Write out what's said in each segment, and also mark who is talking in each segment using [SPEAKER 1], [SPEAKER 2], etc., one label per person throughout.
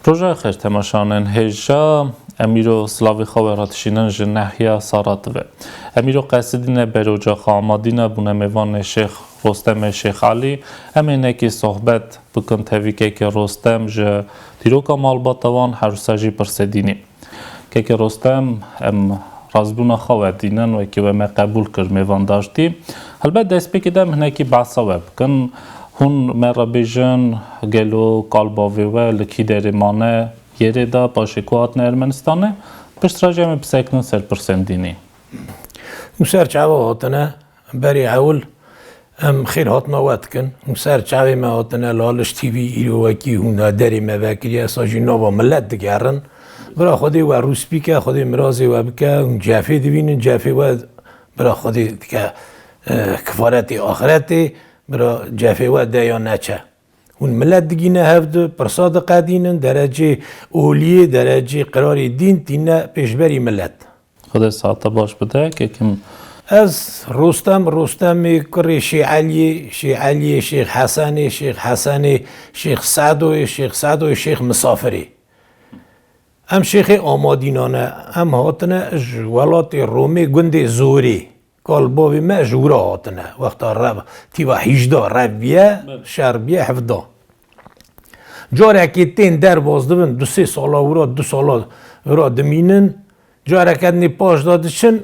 [SPEAKER 1] روژه خیر تماشانن هجا امیرو سلاوی خواهراتشینن جنحیا ساراتوه امیرو قصدین بروجا خامادین بونه میوان شیخ رستم شیخ علی امینه که صحبت بکن تویکه که رستم جه دیروکا مالباتوان حرساجی پرسدینی که رستم رازبونا خواه دینن و که ما قبول کرد میوان داشتی البته دست بکیدم هنه که بحثا بکن هون مرا بیجن گلو کالباوی و لکی داری مانه یری دا پاشکوات نرمنستانه پشت راجع می بسکنن سر پرسندینی
[SPEAKER 2] مسار چاوا هاتنه بری اول خیر هاتنا وقت کن مسار چاوی ما هاتنه لالش تیوی ایرو وکی هون داری ما وکری اساجی نوا ملت دگرن برا خودی و روس بیکه خودی مرازی و بکه اون جافی دوینن جافی و برا خودی دیگه کفارتی آخرتی برا جافی و دیا نچه اون ملت دیگه هفته پرساد قدینن درجه اولیه درجه قرار دین تینه پیشبری ملت
[SPEAKER 1] خدا ساعت باش بده که کم
[SPEAKER 2] از رستم کری شیخ علی شیخ حسن شیخ سعدو شیخ مسافری ام شیخ آمادینانه ام هاتنه ولات رومی گند زوری کالباوی ما جورا هاتنه وقتا رب تیوا 18 ربیه شربیه 17 جارکی تین در بازدون 2-3 سالا ورا 2 سالا ورا دمینن جارکت نی پاش دادشن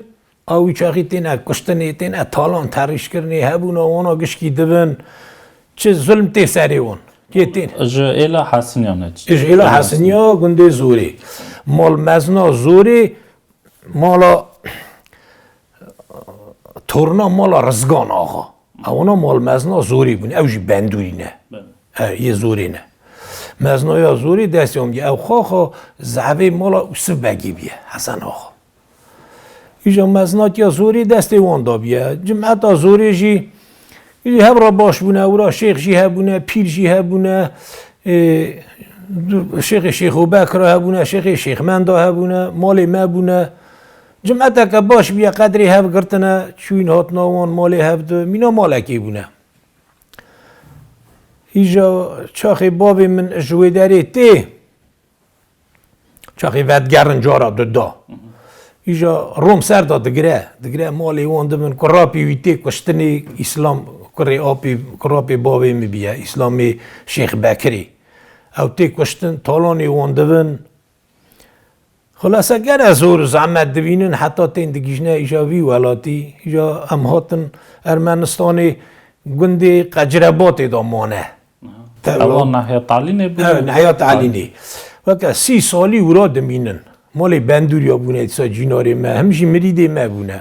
[SPEAKER 2] اوی چاقی تینه کشتنی تینه تالان تریش کرنی هبونا وانا گشکی دبن چه ظلم تی سری اون
[SPEAKER 1] ایلا حسنیانه
[SPEAKER 2] ایلا حسنیا گنده زوری مال مزنا زوری مالا تورنا مالا رزگان آقا اونا مال مزنا زوری بونی اوجی بندوری نه یه زوری نه مزنا یا زوری دستی هم او خواه زعبه مالا اصف بگی بیه حسن آقا ایجا مزنا یا زوری دستی واندا بیه جمعتا زوری جی هم را باش بونه او را شیخ جی هبونه پیر جی هبونه شیخ بکر هبونه شیخ مندا هبونه مال ما بونه جمعتا که باش بیا قدری هف گرتنه چوین هات ناوان مالی هف دو مینا مالکی بونه ایجا چاخی بابی من جویداری تی چاخی ودگرن جارا دا ایجا روم سر دا دگره مالی وان دمن کراپی ویتی کشتنی اسلام کراپی بابی می بیا اسلامی شیخ بکری او تی کشتن تالانی وان دمن خلاصه گر از اور زحمت دوینن حتی تین دگیجنه ایجا وی ولاتی ایجا هم هاتن ارمنستانی گندی قجرباتی دا مانه
[SPEAKER 1] اوان نحیه تعلینه بود؟
[SPEAKER 2] نحیه تعلینه وکه 30 سالی ورا دمینن مالی بندوریا بونه ایسا جیناری ما همیشه مریده ما بونه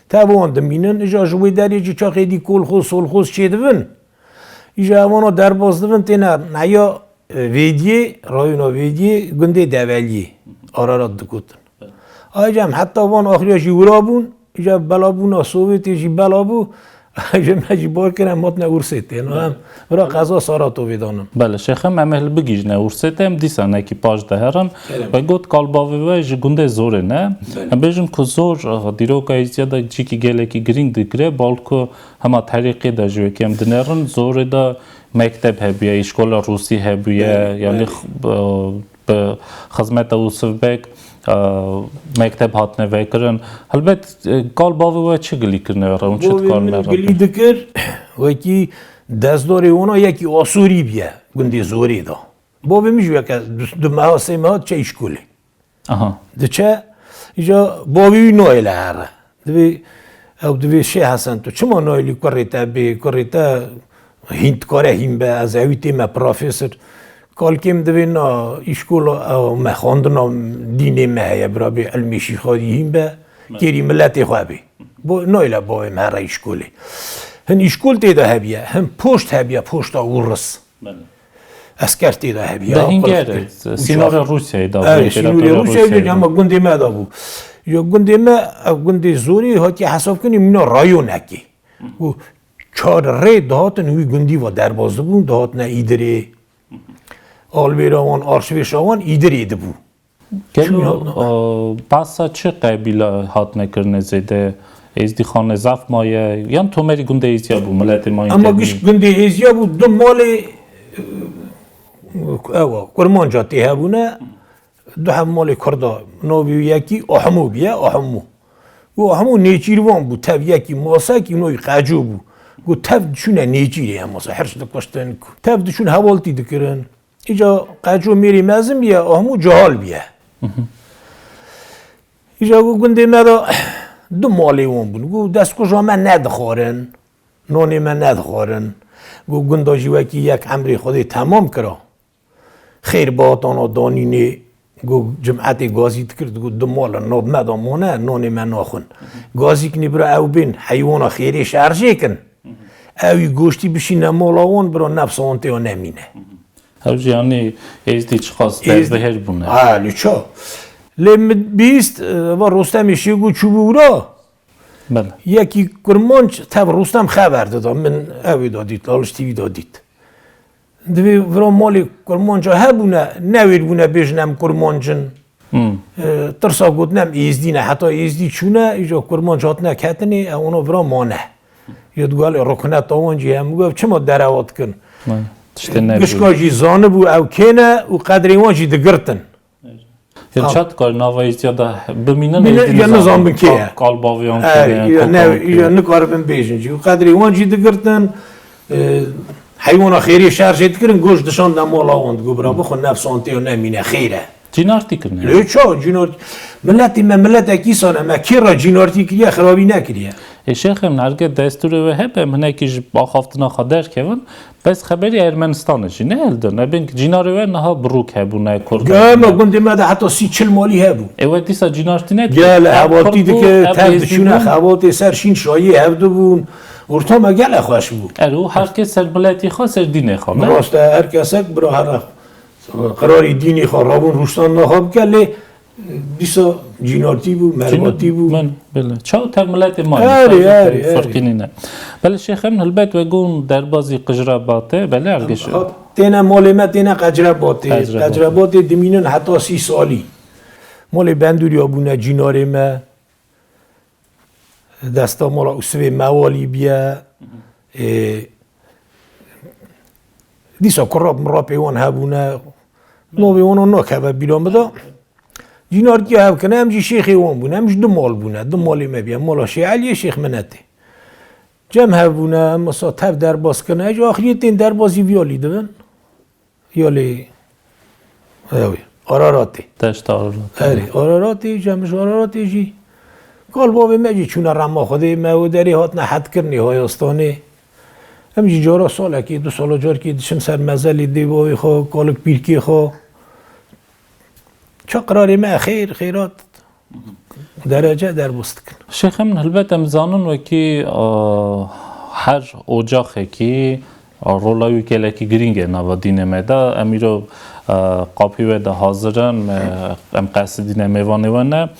[SPEAKER 2] تاوان دمینن ایجا جوی داری جی چاقی دی کل خوز سول خوز چه دون ایجا اوانا در باز دون تینر نحیه ویدیه رایونا ویدیه گنده دولیه آرارات دکوتن آیجا هم حتی وان آخریا جی ورا بون ایجا بلا بونا سوویتی جی بلا بو ایجا مجی بار کنم ماتنه ورسیتی هم برا قضا ساراتو ویدانم
[SPEAKER 1] بله شیخم امهل بگیجنه ورسیتی هم دیسان اکی پاش دهرن و گوت کالباوی و جی گنده زوره نه هم بیجن که زور دیرو که ایزیا دا جی که گله که گرینگ دگره بالکو همه طریقی دا جوی که هم دنرن زوره دا مکتب هبیه اشکال روسی هبیه یعنی به خدمت اوصف بک مکتب هات نوکرن البته کال باوی و چه گلی کرنه را اون چه کار نرا
[SPEAKER 2] گلی دکر و کی دستداری اونا یکی آسوری بیه گندی زوری دا باوی میجوه که دو ماه سه ماه چه اشکالی ده چه ایجا باوی نویله هره دوی شه حسن تو چما نویلی کریتا هند کاره هم به از اویتی ما پروفیسور کال کم دوین اشکول ما خواندنا دینی ما هیا برا بی علمی شیخادی هم به کری ملتی خوابی نایلا با هم هر اشکولی هن اشکول تیدا هبیه هم پشت هبیه پشت ورس اسکر تیدا هبیه
[SPEAKER 1] ده هنگره سینور روسیه دا
[SPEAKER 2] سینور روسیه دا اما گنده ما دا بو یا گنده زوری ها که حساب کنیم اینا رایون اکی چار ری دهاتن وی گندی و در بازده بون دهاتن ایدره آلویراوان آرشویشاوان ایدره ده بو
[SPEAKER 1] پس چه قبیله هات نکرنه زیده ازدی خانه زف مایه یان تو مری گنده ایزیا بو ملت مایه
[SPEAKER 2] اما گش گنده ایزیا بو دو مال اوا کرمانجا تی هبونه دو هم مال کردا نوبی یکی احمو بیا احمو و احمو نیچیروان بود تب یکی ماسک نوی قاجو بود گو تب شونه نیچیری هم ماسا هرش دکشتن کو تب دشون حوالتی دکرن ایجا قاجو میری مزم بیا احمو جهال بیا ایجا گو گنده مدا دو مالی وان بود گو دست کجا من ندخورن نونی من ندخورن گو گنداجی وکی یک عمری خودی تمام کرا خیر باطانا دانینه گو جمعت گازی کرد گو دو مال ناب مدامونه نونی من ناخون گازی کنی برا او بین حیوانا خیری شرجه کن اوی گوشتی بشینه مالاوان برا نفس آنته ها نمینه
[SPEAKER 1] هرچی یعنی ایزدی چه خواست در بهر بونه
[SPEAKER 2] چا لیم بیست و رستمشی گو چوبورا
[SPEAKER 1] بله
[SPEAKER 2] یکی کرمانچ تب رستم خبر داد من اوی دادید لالش تیوی دادید دوی ورا مالی کرمانچا هبونه نویر بونه بجنم کرمانچن ترسا گودنم ایزدی نه حتی ایزدی چونه ایجا کرمانچ هات نکتنی اونا ورا مانه یادگال رکنت آوانجی هم گفت چه ما دروات کن گشکاجی زانه بو او کنه و قدری وانجی دگرتن
[SPEAKER 1] یا چت کار نواییست یا ده بمینن
[SPEAKER 2] یا نظام بکیه
[SPEAKER 1] کالباویان
[SPEAKER 2] یا نکار بم بیشن جو قدری وانجی دگرتن حیوانا خیری شرجت کردن گوش دشان دمال آوند گو برا بخون نفس آنتی و نمینه خیره
[SPEAKER 1] جینارتی کنه
[SPEAKER 2] چا جینارتی ملتی من ملت اکیسانه ما کی را جینارتی کریه خرابی نکریه
[SPEAKER 1] شیخ من هرگه دستور و هبه من اکیش با خافتنا خادر کهون بس خبری ارمنستانه چی نه الدن نبین که جیناری و نها بروک هبونه کرده
[SPEAKER 2] ما گنده مده حتی 30-40 مالی هبو
[SPEAKER 1] اوه دیسا جینارتی نه
[SPEAKER 2] گل حواتی ده که تردشونه خوات سرشین شایی هبدو بون ورتا ما گل خوش بود
[SPEAKER 1] ارو هر کس سر ملتی خواه سر دینه خواه
[SPEAKER 2] راسته هر کسک برا هر قراری دینی خواه رابون روشتان نخواب کلی دیسا جینارتی بود مرواتی بود
[SPEAKER 1] من بله چاو تر ملت ما فرقی نینه بله شیخ من البته وگون در بازی قجرباته بله ارگش
[SPEAKER 2] تینا مال ما تینا قجرباته دمینن حتی 30 سالی مال بندوری آبونه جیناره ما دستا مالا اسوه موالی بیا دیسا کراب مراب ایوان هبونه نوی اونو نکه بیلان بدا جینار کی هب کنه همجی شیخی وان بونه همج دو مال بونه دو مالی ما بیا مالا شیخ علیه شیخ منته جمع هبونه اما سا تف در باز کنه اجا آخریه تین در بازی ویالی دون یالی آراراتی
[SPEAKER 1] دشت آراراتی
[SPEAKER 2] آراراتی جمعش آراراتی جی کال بابی مجی چونه رما خوده مودری هات نه حد کرنی های استانه همجی جارا ساله که 2 سال جار که دشم سر مزلی دی بابی خواه کالک پیرکی خواه چه قراری ما خیرات درجه در بست کن
[SPEAKER 1] شیخ من البته امزانون و که هر اوجاخه که رولایو که لکی گرینگه نوا دینه میده امیرو قاپی وده حاضرن ام قصدینه میوانه ونه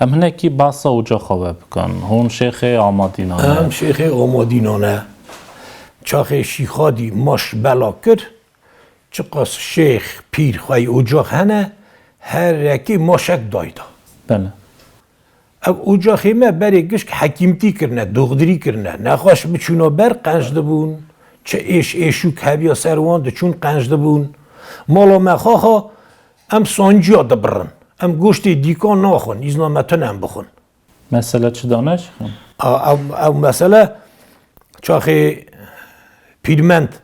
[SPEAKER 1] ام هنه که باسا اوجاخه بکن هون شیخ آمادینانه
[SPEAKER 2] هم شیخ آمادینانه چاخ شیخادی ماش بلا کرد چقاس شیخ پیر خواهی اوجاخ هنه هر یکی ماشک دایده
[SPEAKER 1] بله
[SPEAKER 2] اوجاخی ما بری گشک حکیمتی کرنه دغدری کرنه نخواش بچونا بر قنجده بون چه ایشو که هبیا سروان ده چون قنجده بون مالا مخواها ام سانجیا ده برن ام گوشت دیکان ناخون ایزنا متنم بخون
[SPEAKER 1] مسئله چه دانش؟
[SPEAKER 2] او مسئله چاخی پیرمند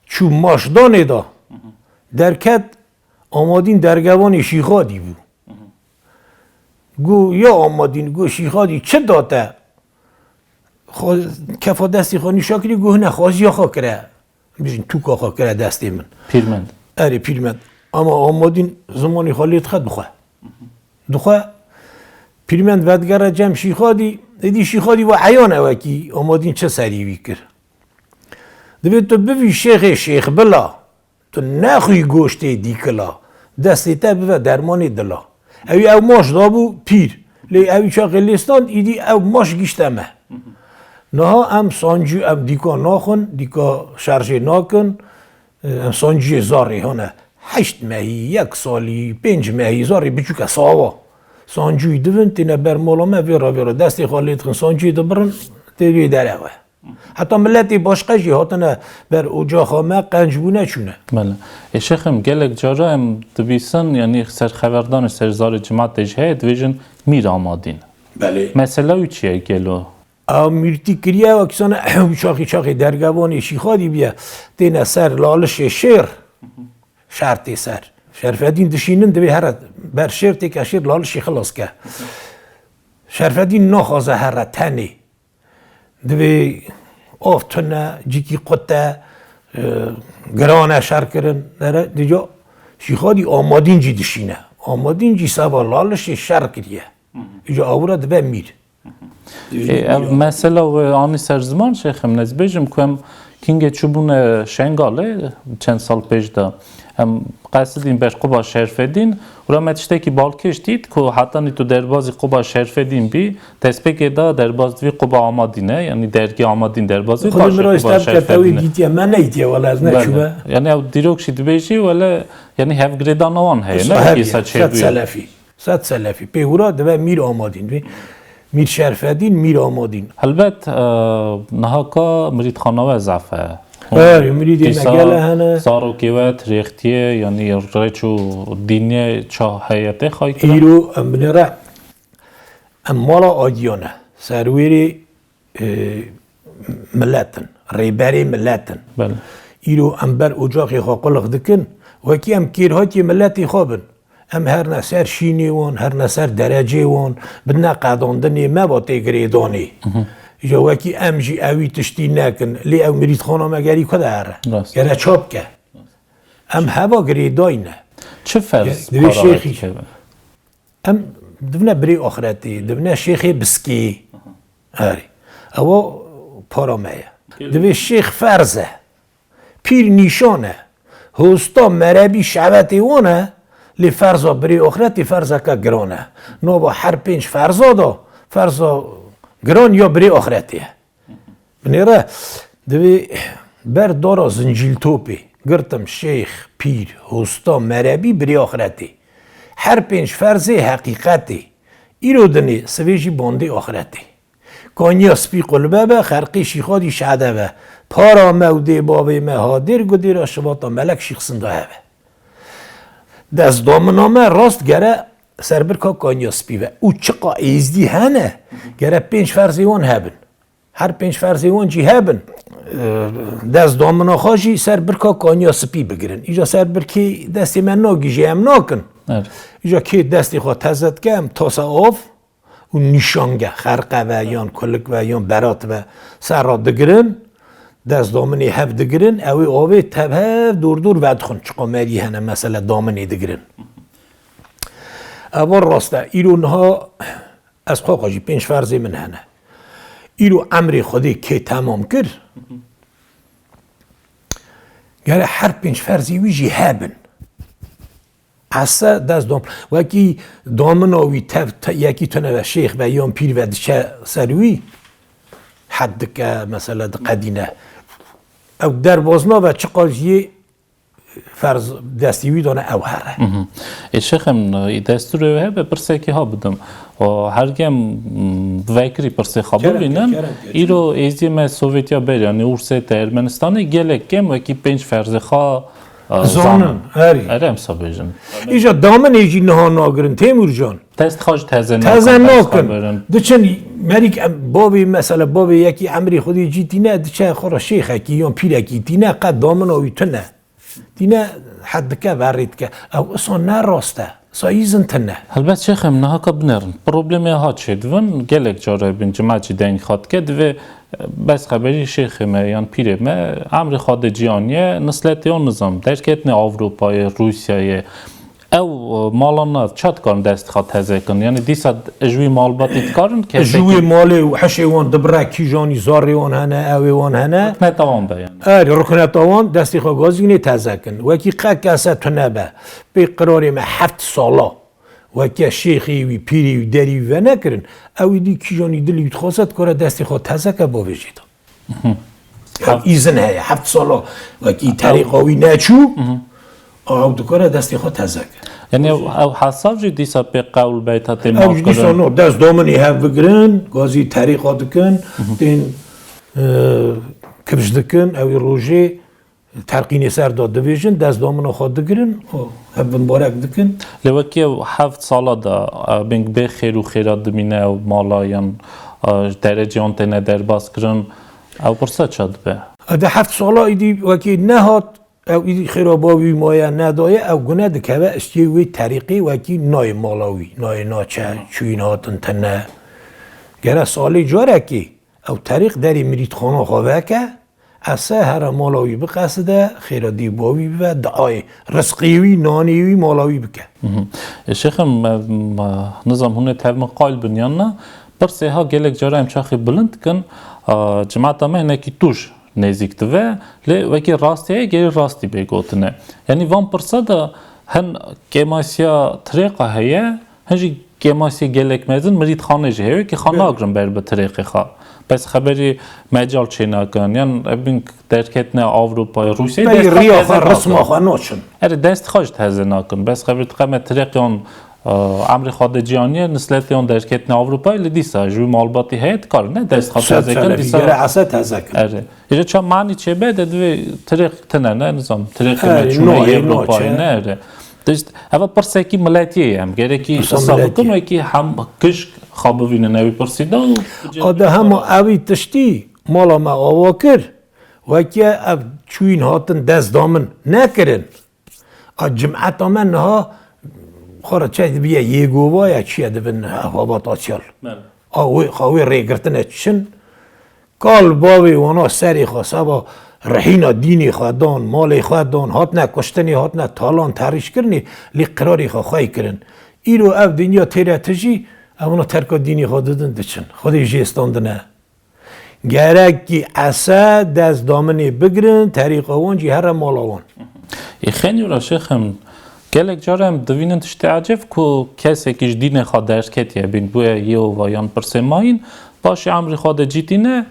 [SPEAKER 2] چو ماش دانه دا درکت آمادین درگوان شیخادی بود گو یا آمادین گو شیخادی چه داته کفا دستی خوانی شاکری گو نه خوازی خواه کرده بیشن توکا خواه کرده دستی من
[SPEAKER 1] پیرمند
[SPEAKER 2] پیرمند اما آمادین زمانی خالیت خد بخواه پیرمند ودگره جمع شیخادی دیدی شیخادی و عیان اوکی آمادین چه سریوی کرد دوید تو بوی شیخ بلا تو نخوی گوشت دیکلا دستی تا بوی درمانی دلا اوی او ماش دابو پیر لی اوی چاقی لیستان ایدی او ماش گیشتمه نه ام سانجو ام دیکا ناخون دیکا شرجه ناکن ام سانجو زاری هانه 8 ماهی 1 سالی 5 ماهی زاری بچوکه ساوا سانجوی دوین تینه برمالا ما ویرا دستی خالیت خن سانجوی دو برن تیوی دره حتی ملتی باشقه جی هاتنه بر اوجا خامه قنجبونه چونه.
[SPEAKER 1] بله. شیخم گلک جارا هم دبیسن یعنی سر خبردان سرزار جماعت جهه دویژن میر آمادین.
[SPEAKER 2] بله.
[SPEAKER 1] مثلا او چیه گلو؟
[SPEAKER 2] میرتی کریه و کسان چاقی درگوانی شیخادی بیا دینه سر لالش شیر شرطی سر شرفدین دشینن دوی هر بر شیر تیکه شیر لالشی خلاص که شرفدین نخوازه هر تنی دوی آفتونه جیکی قطه گرانه شر کرن دیجا شیخادی آمادین جی دشینه آمادین جی سبا لالشی شر کریه ایجا آورا دوی میر
[SPEAKER 1] مثلا و آنی سرزمان شیخم نزبیجم کنم کینگه چوبون شنگاله چند سال پیش دا هم قصدین بهش قبا شرفدین و رامتشته که بالکش دید که حتی نی تو دربازی قبا شرفدین بی تسپیک دا درباز دوی قبا آمادینه یعنی درگی آمادین دربازی
[SPEAKER 2] خودم را استاب کتاوی دیتیه من نیتیه ولی از نشوه
[SPEAKER 1] یعنی او دیروک شید بیشی ولی یعنی هف گریدان آن هی
[SPEAKER 2] نه صد سلفی پیورا دوی میر آمادین میر شرفدین میر آمادین
[SPEAKER 1] البته نهاکا مرید خانوه زعفه
[SPEAKER 2] مرید نگله هنه
[SPEAKER 1] سارو کیوت ریختیه یعنی ریچو دینی چه حیاته خواهی کنه
[SPEAKER 2] ایرو امنره مالا آدیانه سرویری ملتن ریبری ملتن
[SPEAKER 1] بله
[SPEAKER 2] ایرو امبر اجاقی خاقلق دکن وکی ام کیرهاتی ملتی خوابن ام هر نسر شینی وان هر نسر درجه وان بنا قداندنی ما با تگریدانی یا وکی ام جی اوی تشتی نکن لی او مرید خانه مگری کده هره گره چاپ که ام هوا گریدای نه
[SPEAKER 1] چه فرض
[SPEAKER 2] دوی شیخی ام دونه بری آخرتی دونه شیخی بسکی هری او پارامه دوی شیخ فرزه پیر نیشانه هستا مربی شعبتی وانه لی فرضا بری آخرتی فرضا که گرانه نو با هر پنج فرضا دا فرضا گران یا بری آخرتیه بنیره دوی بر دارا زنجیل توپی گرتم شیخ پیر هستا مربی بری آخرتی هر پنج فرض حقیقتی ایرو دنی سویجی بانده آخرتی کانیا سپی قلبه به خرقی شیخادی شعده به پارا موده بابه مهادر گدی را شباتا ملک شیخ سنده به دست دامنامه راست گره سربر که کانیا سپی به او چقا ایزدی هنه گره پنج فرزیوان هبن هر پنج فرزیوان جی هبن دست دامنا خواهی سربر که کانیا سپی بگیرن ایجا سربر که دستی من ناگیجی هم ناکن ایجا که دستی خواه تزد که هم تاسا آف و نشانگه خرقه و یان کلک و یان برات و سر را دگرن دست دامنی هف دگرن اوی آوی تب هف دور دور ود خون چقا مری هنه مثلا دامنی دگرن اول راسته ایرون ها از خواه خواهی پنج فرزی من هنه ایرو امری خودی که تمام کرد گره هر پنج فرزی ویجی هبن اصلا دست دام وکی دامن آوی یکی تنه و شیخ و یان پیر و دچه سروی حد که مثلا قدینه او در بازنا و چقاجی فرض دستیوی دانه او هره
[SPEAKER 1] شیخم دستور وه به پرسه که ها بدم و هرگم وکری پرسه خبر بینن ایرو ایزیم سوویتیا بر یعنی اورسه ارمنستان گلک کم وکی پنج فرض خوا
[SPEAKER 2] زانن
[SPEAKER 1] اره امسا بیجن
[SPEAKER 2] ایجا دامن ایجی نهان ناگرن تیمور جان
[SPEAKER 1] تست خواهش تزن
[SPEAKER 2] ناکن دچن مریک بابی مثلا بابی یکی امری خودی جیتی نه دچه خورا شیخ اکی یا پیر اکی دینه قد دامن آوی تو نه دینه حد که ورید که او اصلا نه راسته سایزن تنه
[SPEAKER 1] البته شیخم نه که بنرن پروبلمی ها چید ون گلک جاره بین جماعتی دنگ خواهد کد و بس خبری شیخم یان پیرم امر خود جیانیه نسلتی آن نظام درکت نه اروپای روسیای او مالنا چات کن دست خواهد تزه کن یعنی دیسا اجوی مال باتید کارن که
[SPEAKER 2] اجوی مال و حشیوان دبرکی جانی زاریوان هنه اویوان هنه
[SPEAKER 1] رکنت آوان بیان
[SPEAKER 2] رکنت آوان دستی خواهد گازینه تزه کن وکی قد کسه تنبه به قراری ما 7 سالا وکی شیخی و پیری و دری و نکرن اوی دی کی جانی دلی خواست کاره دستی خواهد تزه که با وجید ایزن هیا 7 سالا وکی طریقاوی نچو او دکاره دستی خود تزک
[SPEAKER 1] یعنی او حساب جی دیسا به قول بیتا تیم
[SPEAKER 2] او دیسا نو دست دامنی هف بگرن گازی طریقات کن دین کبش دکن او روژه ترقینی سر داد دویژن دست دامن خود دگرن هب مبارک دکن
[SPEAKER 1] لوکی 7 ساله دا بینگ به خیر و خیرات دمینه و مالایان درجه آنتنه در باز کرن او پرسه چاد به
[SPEAKER 2] ده 7 ساله ایدی وکی نهات او ایدی خیراباوی مایه ندایه او گناه دکوه استیوی طریقی وکی نای مالاوی نای ناچه چوین هاتن تنه گره سالی جاره که او طریق داری مرید خانه خواه که اسه هر مالاوی بقصده خیرادی باوی و دعای رزقیوی نانیوی مالاوی بکه
[SPEAKER 1] شیخم نظام هونه تلم قایل بنیان نه برسه ها گلک جاره امچاخی بلند کن جماعت همه اینه که توش نزیک دوه لی وکی راستیه گری راستی بگوتنه یعنی وان پرسه ده هن کماسیا طریقه هیه هنجی کماسیا گلک مزن مرید خانه جه هیه که خانه اگرم بر به طریقه خواه بس خبری مجال چه نکن یعنی بین درکتنه آوروپا روسیه
[SPEAKER 2] دست ریا خواهد رسم خواهد نوچن
[SPEAKER 1] دست خواهد تهزه نکن بس خبری تقیمه طریقه اون امر خود جهانیه نسلت اون درکتنه آوروپا لیدیسا جوی مالباتی هیت کار نه دست خواهد تهزه کن
[SPEAKER 2] دیسا عصا تهزه کن
[SPEAKER 1] اینجا چه معنی چه بده دوی طریق تنه نه نظام طریق مچونه آوروپایی نه دست اول پرسه کی ملتیه هم گره کی حساب کن و کی هم کش خواب وینه نوی پرسیده
[SPEAKER 2] آده هم اوی تشتی مالا ما آوا کر و که او چوین هاتن دست دامن نکرن جمعت آمن نها خورا چه بیه یه گووا یا چیه دبن حوابات آسیال خواهی ریگرتنه چشن کال باوی وانا سری خواسته با رحینا دینی خواهدان مالی خواهدان هات نه کشتنی هات نه تالان تحریش کرنی لی قراری خواهی کرن ایرو او دنیا تیره تجی اونا ترک دینی خود دادن دچن خودی جیستاندنه گرک کی اسا دست دامنی بگرن طریق وان جی هر مال وان
[SPEAKER 1] خیلی را شیخم گلک جارم دوینن تشت عجب کو کسی کش دین خود درس کتیه بین بوی یه و یان پرسماین باشه امری خود جیتینه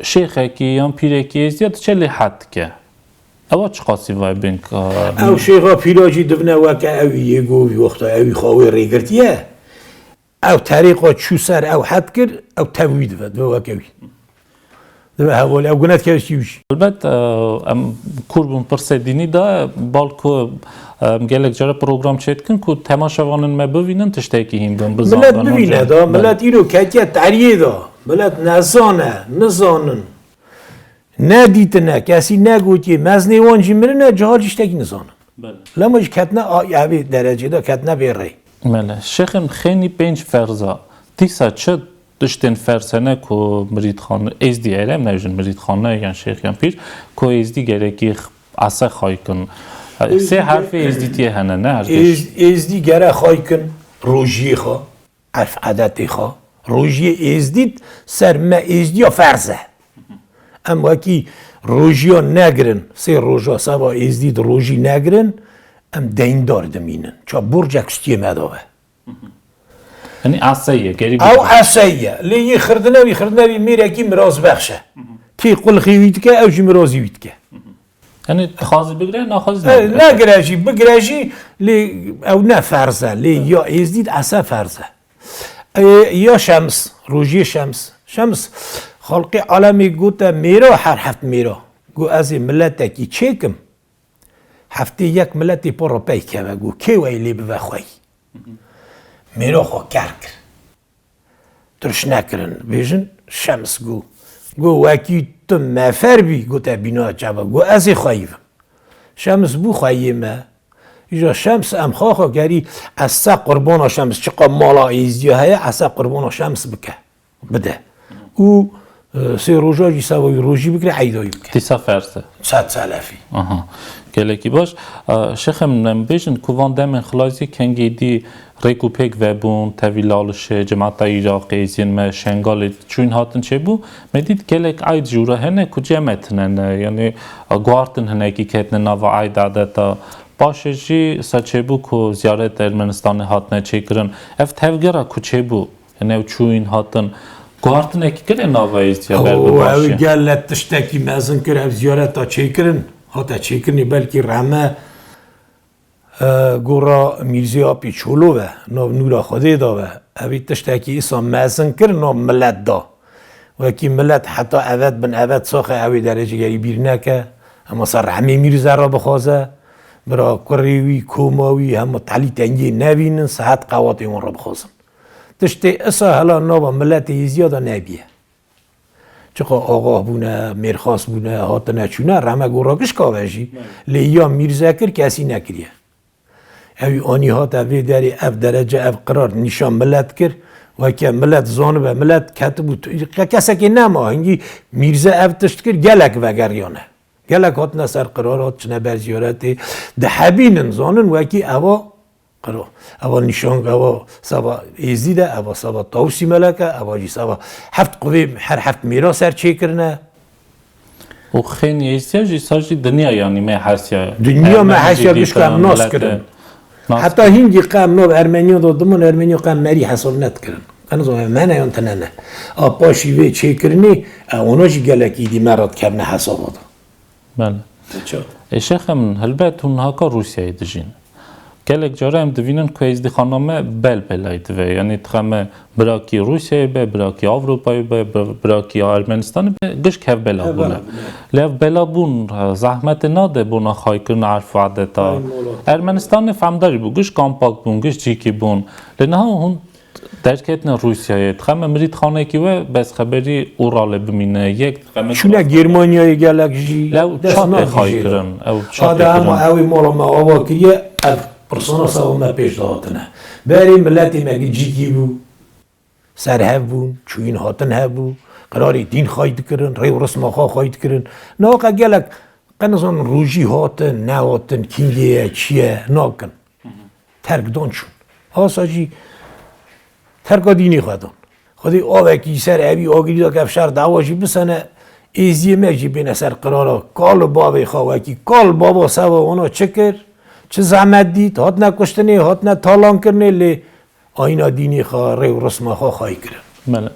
[SPEAKER 1] شیخه کی یان پیره کی زیاد چلی حد که اوا چه قاسی وای بین
[SPEAKER 2] او شیخا پیراجی دبنه وکه اوی یه گوی وقتا اوی خواهی ریگرتیه او طریقا چو سر او حد کرد او تبوید ود و وکوی دو حوالی او گناه که چی بشی
[SPEAKER 1] البته کوربون پرسه دینی دا بالکو گلک جاره پروگرام چید کن که تماشاوانن ما ببینن تشته که هیم بون
[SPEAKER 2] ملت ببینه دا ملت ایرو کتیه تریه دا ملت نزانن ندیتنه کسی نگوتی مزنی وانجی مرنه جهال جشتکی نزانن لماش کتنه اوی درجه دا کتنه بیره
[SPEAKER 1] ماله شیخم خیلی پنج فرزا دیسا چه دشتن فرسنه که مرید خانه ازدی ایرم نوشن مرید خانه یا شیخ یا پیر که ازدی گره اسه خواهی کن سه حرف ازدی تیه هنه نه
[SPEAKER 2] ازدی گره خواهی کن روژی خواه عرف عدتی خواه روژی ازدید سر ما ازدی یا فرزه اما که روژی ها نگرن سه روژا سبا ازدید روژی نگرن ام دیندار دمینن چا برج اکستیه مداوه
[SPEAKER 1] یعنی عصایه
[SPEAKER 2] او عصایه لی خردنوی میره که مراز بخشه تی قل خیوید که او جی مرازی وید که
[SPEAKER 1] یعنی خازی بگره نخازی
[SPEAKER 2] نگرشی بگرشی لی او نه فرزه لی یا ازدید عصا فرزه یا شمس روژی شمس خلقی عالمی گوته میرا هر هفت میرا گو از ملت کی چیکم هفته یک ملتی پر رو پی که بگو که ویلی به خوی میرا خوا کرد درش نکرن بیشن شمس گو وکی تو مفر بی گو تا بینا جبا گو از خوییم شمس بو خوییم ایجا شمس ام خواه گری از سا قربان شمس چقا مالا ایزدیه های از سا قربان شمس بده او سی روژا جی سوای روژی بگره عیدایی بکه
[SPEAKER 1] تیسا فرسه
[SPEAKER 2] 100 سلفی
[SPEAKER 1] گلکی باش شیخم نمیشن کوان دم خلاصی کنگی دی ریکوپیک و بون تویلالش جماعت عراقی زین ما شنگال چون هاتن چه بو مدید گلک عید جوره هنه کجامتنن یعنی گوارتن هنه کی کتن نوا عید عادتا باشه جی سچه بو کو زیارت ارمنستان هاتنه چه کرن اف تفگرا کوچه بو یعنی چون هاتن گوارتن کی کرن نوا ایستیا بر
[SPEAKER 2] باشه او گلت تشتکی مزن کر زیارت تا چه کرن هاتا چه کرنی بلکی رحمه گورا میرزی آپی چولو و نورا خوده دا و اوی تشتکی ایسا مزن کر نام ملت دا وکی ملت حتی عدد بن عدد ساخه اوی درجه گری بیر نکه اما سر همه میرزه را بخوازه برا کریوی کوماوی هم تعلی تنگی نبینن صحت قواتی اون را بخوازن تشتی اصلا هلا نابا ملت زیاده نبیه چقا آقاه بونه مرخاص بونه هاتنه چونه رمه گوراکش کاوشی لیا میرزه کر کسی نکریه اوی آنی هات اوی داری اف درجه اف قرار نشان ملت کر و که ملت زانه به ملت کتب بود کسی که نما هنگی میرزه اف تشت کر گلک وگریانه گلک هات نسر قرارات چنه برزیارتی ده حبینن زانن و که اوا قرار اوا نشان اوا سبا ایزیده اوا سبا تاوسی ملکه اوا جی سبا هفت قوی هر هفت میرا سر چه کرنه
[SPEAKER 1] و خیلی ایستیا جی ساجی دنیا یعنی ما حسیا
[SPEAKER 2] دنیا ما حسیا کش کام ناس کرن حتی هنگی قام نو ارمنیا دادمون ارمنیا قام مری حساب نت کرن انا زمان من ایان تننه آپاشی وی چه کرنی اوناش گلکی دی مراد کبنه حسابات
[SPEAKER 1] بله شیخ من هلبت اون هاکا روسیایی دجین گلک جاره هم دوینن که ازدی خانامه بل بلای دوه یعنی تخمه براکی روسیایی به براکی آوروپایی به براکی ارمنستانی به گش که بلا بونه لیف بلا بون زحمت ناده بونا خواهی کرن عرف و عدتا ارمنستان فهمداری بو گش کامپاک بون گش جیکی بون لنه هون درکتن روسیایی تخمه مرید خانه که بس خبری اوراله بمینه یک
[SPEAKER 2] چونه گرمانیای گلک جی
[SPEAKER 1] لو چاته خواهی کرن
[SPEAKER 2] آده اما اوی مولا ما آوا کریه پرسونا سوا ما پیش دهاتنه بری ملتی مگی جیکی بو سر هف بون چوین هاتن هف بو قراری دین خواهید کرن ری و رسم آخوا خواهید کرن ناقا گلک قنزان روژی هاتن نه هاتن کینگیه چیه ناکن ترک دان چون آسا جی ترکا دینی خواهدان خودی آوکی سر اوی آگری دا کفشار دعواشی بسنه ایزی مجی بین سر قرارا کال بابی خواهی کال بابا سوا اونا چکر چه زحمت دید هات نکشتنی هات نه تالان کرنه لی آینا دینی خواه ری و رسم خواه خواهی کرن
[SPEAKER 1] بله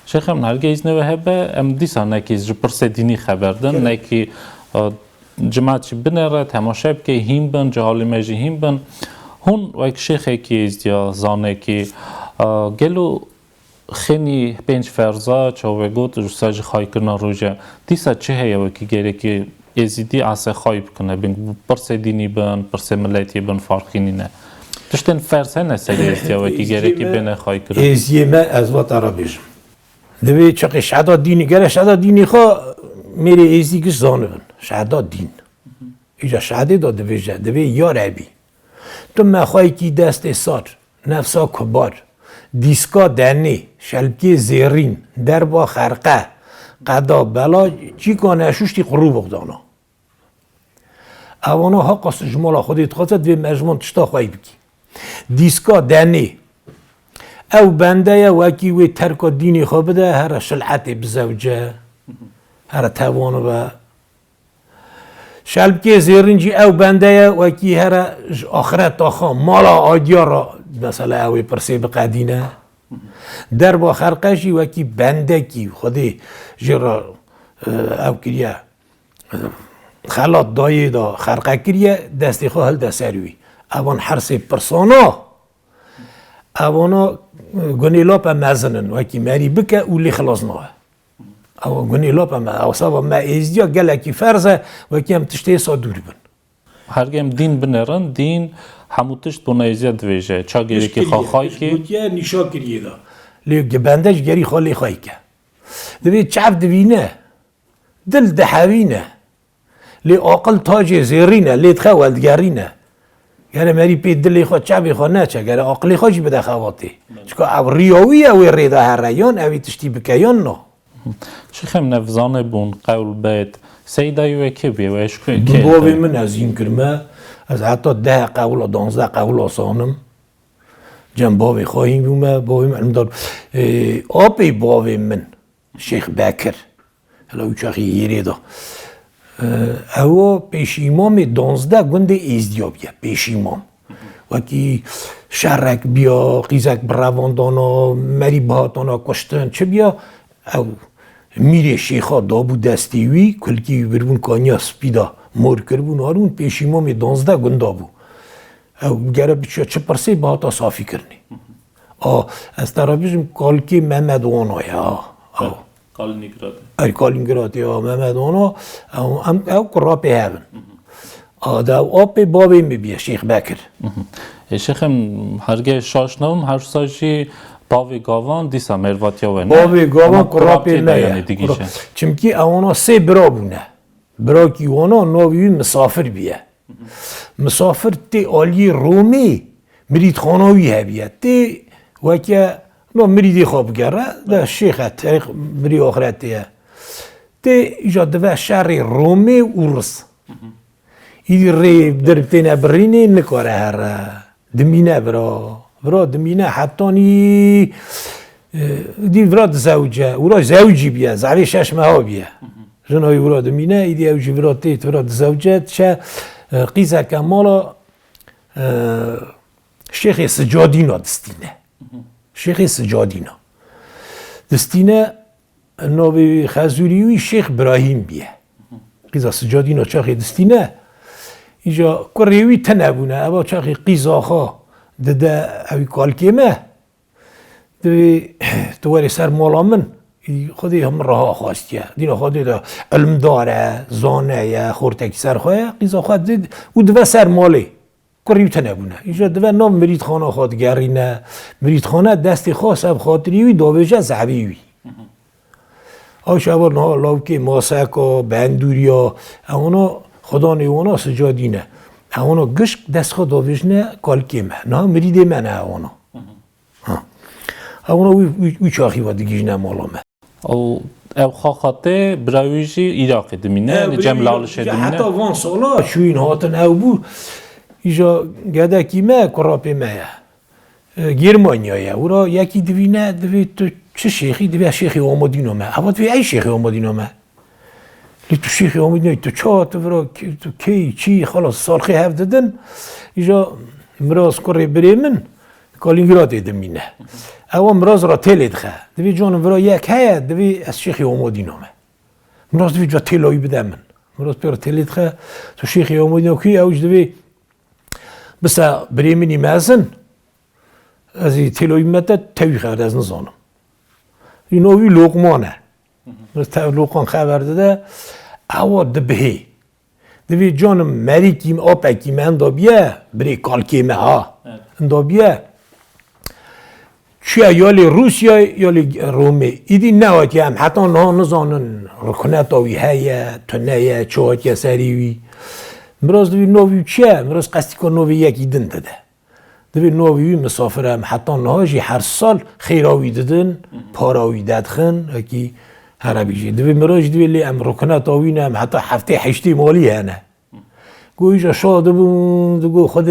[SPEAKER 1] شیخ من هرگیز نوه هبه ام دیسا نکی جپرس دینی خبردن نکی جماعت چی بنره تماشب که هیم بن جهالی مجی هیم بن هون وک شیخ اکی ازدیا زانه کی گلو خیلی پنج فرزا چاوه گود روساج خواهی کرنا روژه دیسا چه هیا وکی گره که ازیدی عصا خواهی بکنه بین پرس دینی بن پرس ملیتی بن فرقینی نه تشتن فرس هنه سری ازدیا وکی گره که بین خواهی کرن
[SPEAKER 2] ازیمه از وات عربیشم دوی چاقی شهدا دینی گره شهدا دینی خواه میری ازی کش زانه بن شهدا دین ایجا شهده دا دوی یار عبی تو مخواهی کی دست سار نفسا کبار دیسکا دنی شلکی زیرین دربا خرقه قدا بلا چی کنه شوشتی قروب بگدانا اوانا ها قصد جمالا خودت خواست و مجموع تشتا خواهی بکی دیسکا دنی او بنده وکی وی ترک دینی خواه بده هر شلعت بزوجه هر توانو با شلکی زیرین جی او بنده وکی هر آخرت آخواه مالا آدیا را مثلا اوی پرسی بقدینه در با خرقشی وکی بنده کی خودی جرا او کریه خلات دایی دا خرقه کریه دستی خواه هل دستروی اوان حرسی پرسانا اوانا گونی لاپا مزنن وکی مری بکه اولی خلاص نوه او گونی لاپا مزنن او سابا ما ایزدیا گلکی فرزه وکی هم تشتی سا دور بن
[SPEAKER 1] هرگم دین بنرن دین هموتشت بنا ایزیا دویجه چا گری که خواهی که
[SPEAKER 2] نیشا کریه دا لیو بندش گری خالی خواهی که دوی چعب دوینه دل دحوینه لی آقل تاج زیرینه لی تخواه ولدگرینه گره مری پی دلی خواه چعبی خواه نه چه گره آقلی خواه جی بده خواهی چکا او ریاوی اوی ریده هر ریان اوی تشتی بکیان نه
[SPEAKER 1] شیخم نفزانه بون قول بیت سیدایوه که بیوش که
[SPEAKER 2] باوی من از این کرمه از حتی 10 قول و 12 قول آسانم جنب باوی خواهیم بومه باوی من دار آبی باوی من شیخ بکر هلا او چاقی یری دا او پیش امام 12 گنده ایزدیابیه پیش امام وکی شرک بیا قیزک برواندانا مری بهاتانا کشتن چه بیا او میره شیخا دابو دستیوی کلکی بربون کانیا سپیدا مور کربون هارون پیش امام 12 گنده بو او گره بچه چه پرسی بهاتا صافی کرنی از طرفیشم کالکی محمد وانای
[SPEAKER 1] کالینگراد
[SPEAKER 2] یا محمد اونا او قرابه هبن آده آب بابی میبیه شیخ بکر
[SPEAKER 1] شیخ هرگه شاشنام هر سایشی باوی گاوان دیسا مرواتیا و نه
[SPEAKER 2] باوی گاوان قرابه نه چمکی اونا سه برا بونه برا کی اونا نوی مسافر بیه مسافر تی آلی رومی مرید خانوی هبیه تی وکه نو مریدی خواب گره ده شیخه تاریخ مری آخرتیه تی ایجا دوه شهر رومی ورس ایدی ری دربتینه برینه نکاره هر دمینه برا دمینه حتی نی دی وراد زوجه ورا زوجی بیه زعلی ششمه ها بیه جنهای ورا دمینه ایدی اوجی وراد تیت وراد زوجه چه قیزه که مالا شیخ سجادینا دستینه شیخ سجادینا دستینه نوی خزوریوی شیخ ابراهیم بیه قیزه سجادینا چاخی دستینه اینجا کریوی تنبونه اما چاخی قیزه ها ده اوی کالکیمه دوی تواری سر مالا من خودی هم راه خواستیه دینا خودی ده علم داره زانه یا خورتکی سر خواه قیزه خواه دید و دو سر مالی کریوی تنبونه اینجا دو نام مرید خانه خواد گرینه مرید خانه دستی خواست اب خاطریوی داویجه زعبیوی آش اول نه لاوکی ماسکا بندوریا اونا خدا نیوانا سجادینه اونا گشک دست خود داویجنه کالکیمه نه مریده منه اونا اونا وی چاخی و دیگیجنه مالامه
[SPEAKER 1] او خاخاته براویجی ایراقی دمینه جملالش دمینه
[SPEAKER 2] حتی وان سالا شوین هاتن او بو ایجا گده کیمه کراپی مه گرمانیایه او را یکی دوینه دوی تو چه شیخی دوی شیخی آمادینو مه اما دوی ای شیخی آمادینو مه لی تو شیخی آمادینو تو چا تو برا تو کی چی خلاص سالخی هف دادن ایجا مراز کره بریمن کالینگراد دمینه اما مراز را تلید خواه دوی جان برا یک هیا دوی از شیخی آمادینو مه مراز دوی جا تلایی بده من مراز پر تلید خواه تو شیخی آمادینو کی اوج دوی بس بريمني مازن هذه تلوي متى توي خبر از نزانم ينوي لقمانه بس لقمان خبر داده او دبهي دبي جانم مريكيم آبكيم اندابيه بري كالكيمه ها اندابيه چیا یالی روسیا یالی رومی ایدی نهاتی هم حتی نه نزانن رکنت آوی هیه تنه چهاتی سریوی مراز دوی نوی چیه؟ مراز قصدی که نوی یکی دن داده دوی نوی مسافر هم حتی نهاجی هر سال خیراوی دادن پاراوی دادخن اکی هر بیجی دوی مراز دوی لی ام رکنت آوی هم حتی هفته هشتی مالی هنه گویجا شاده بون دو خود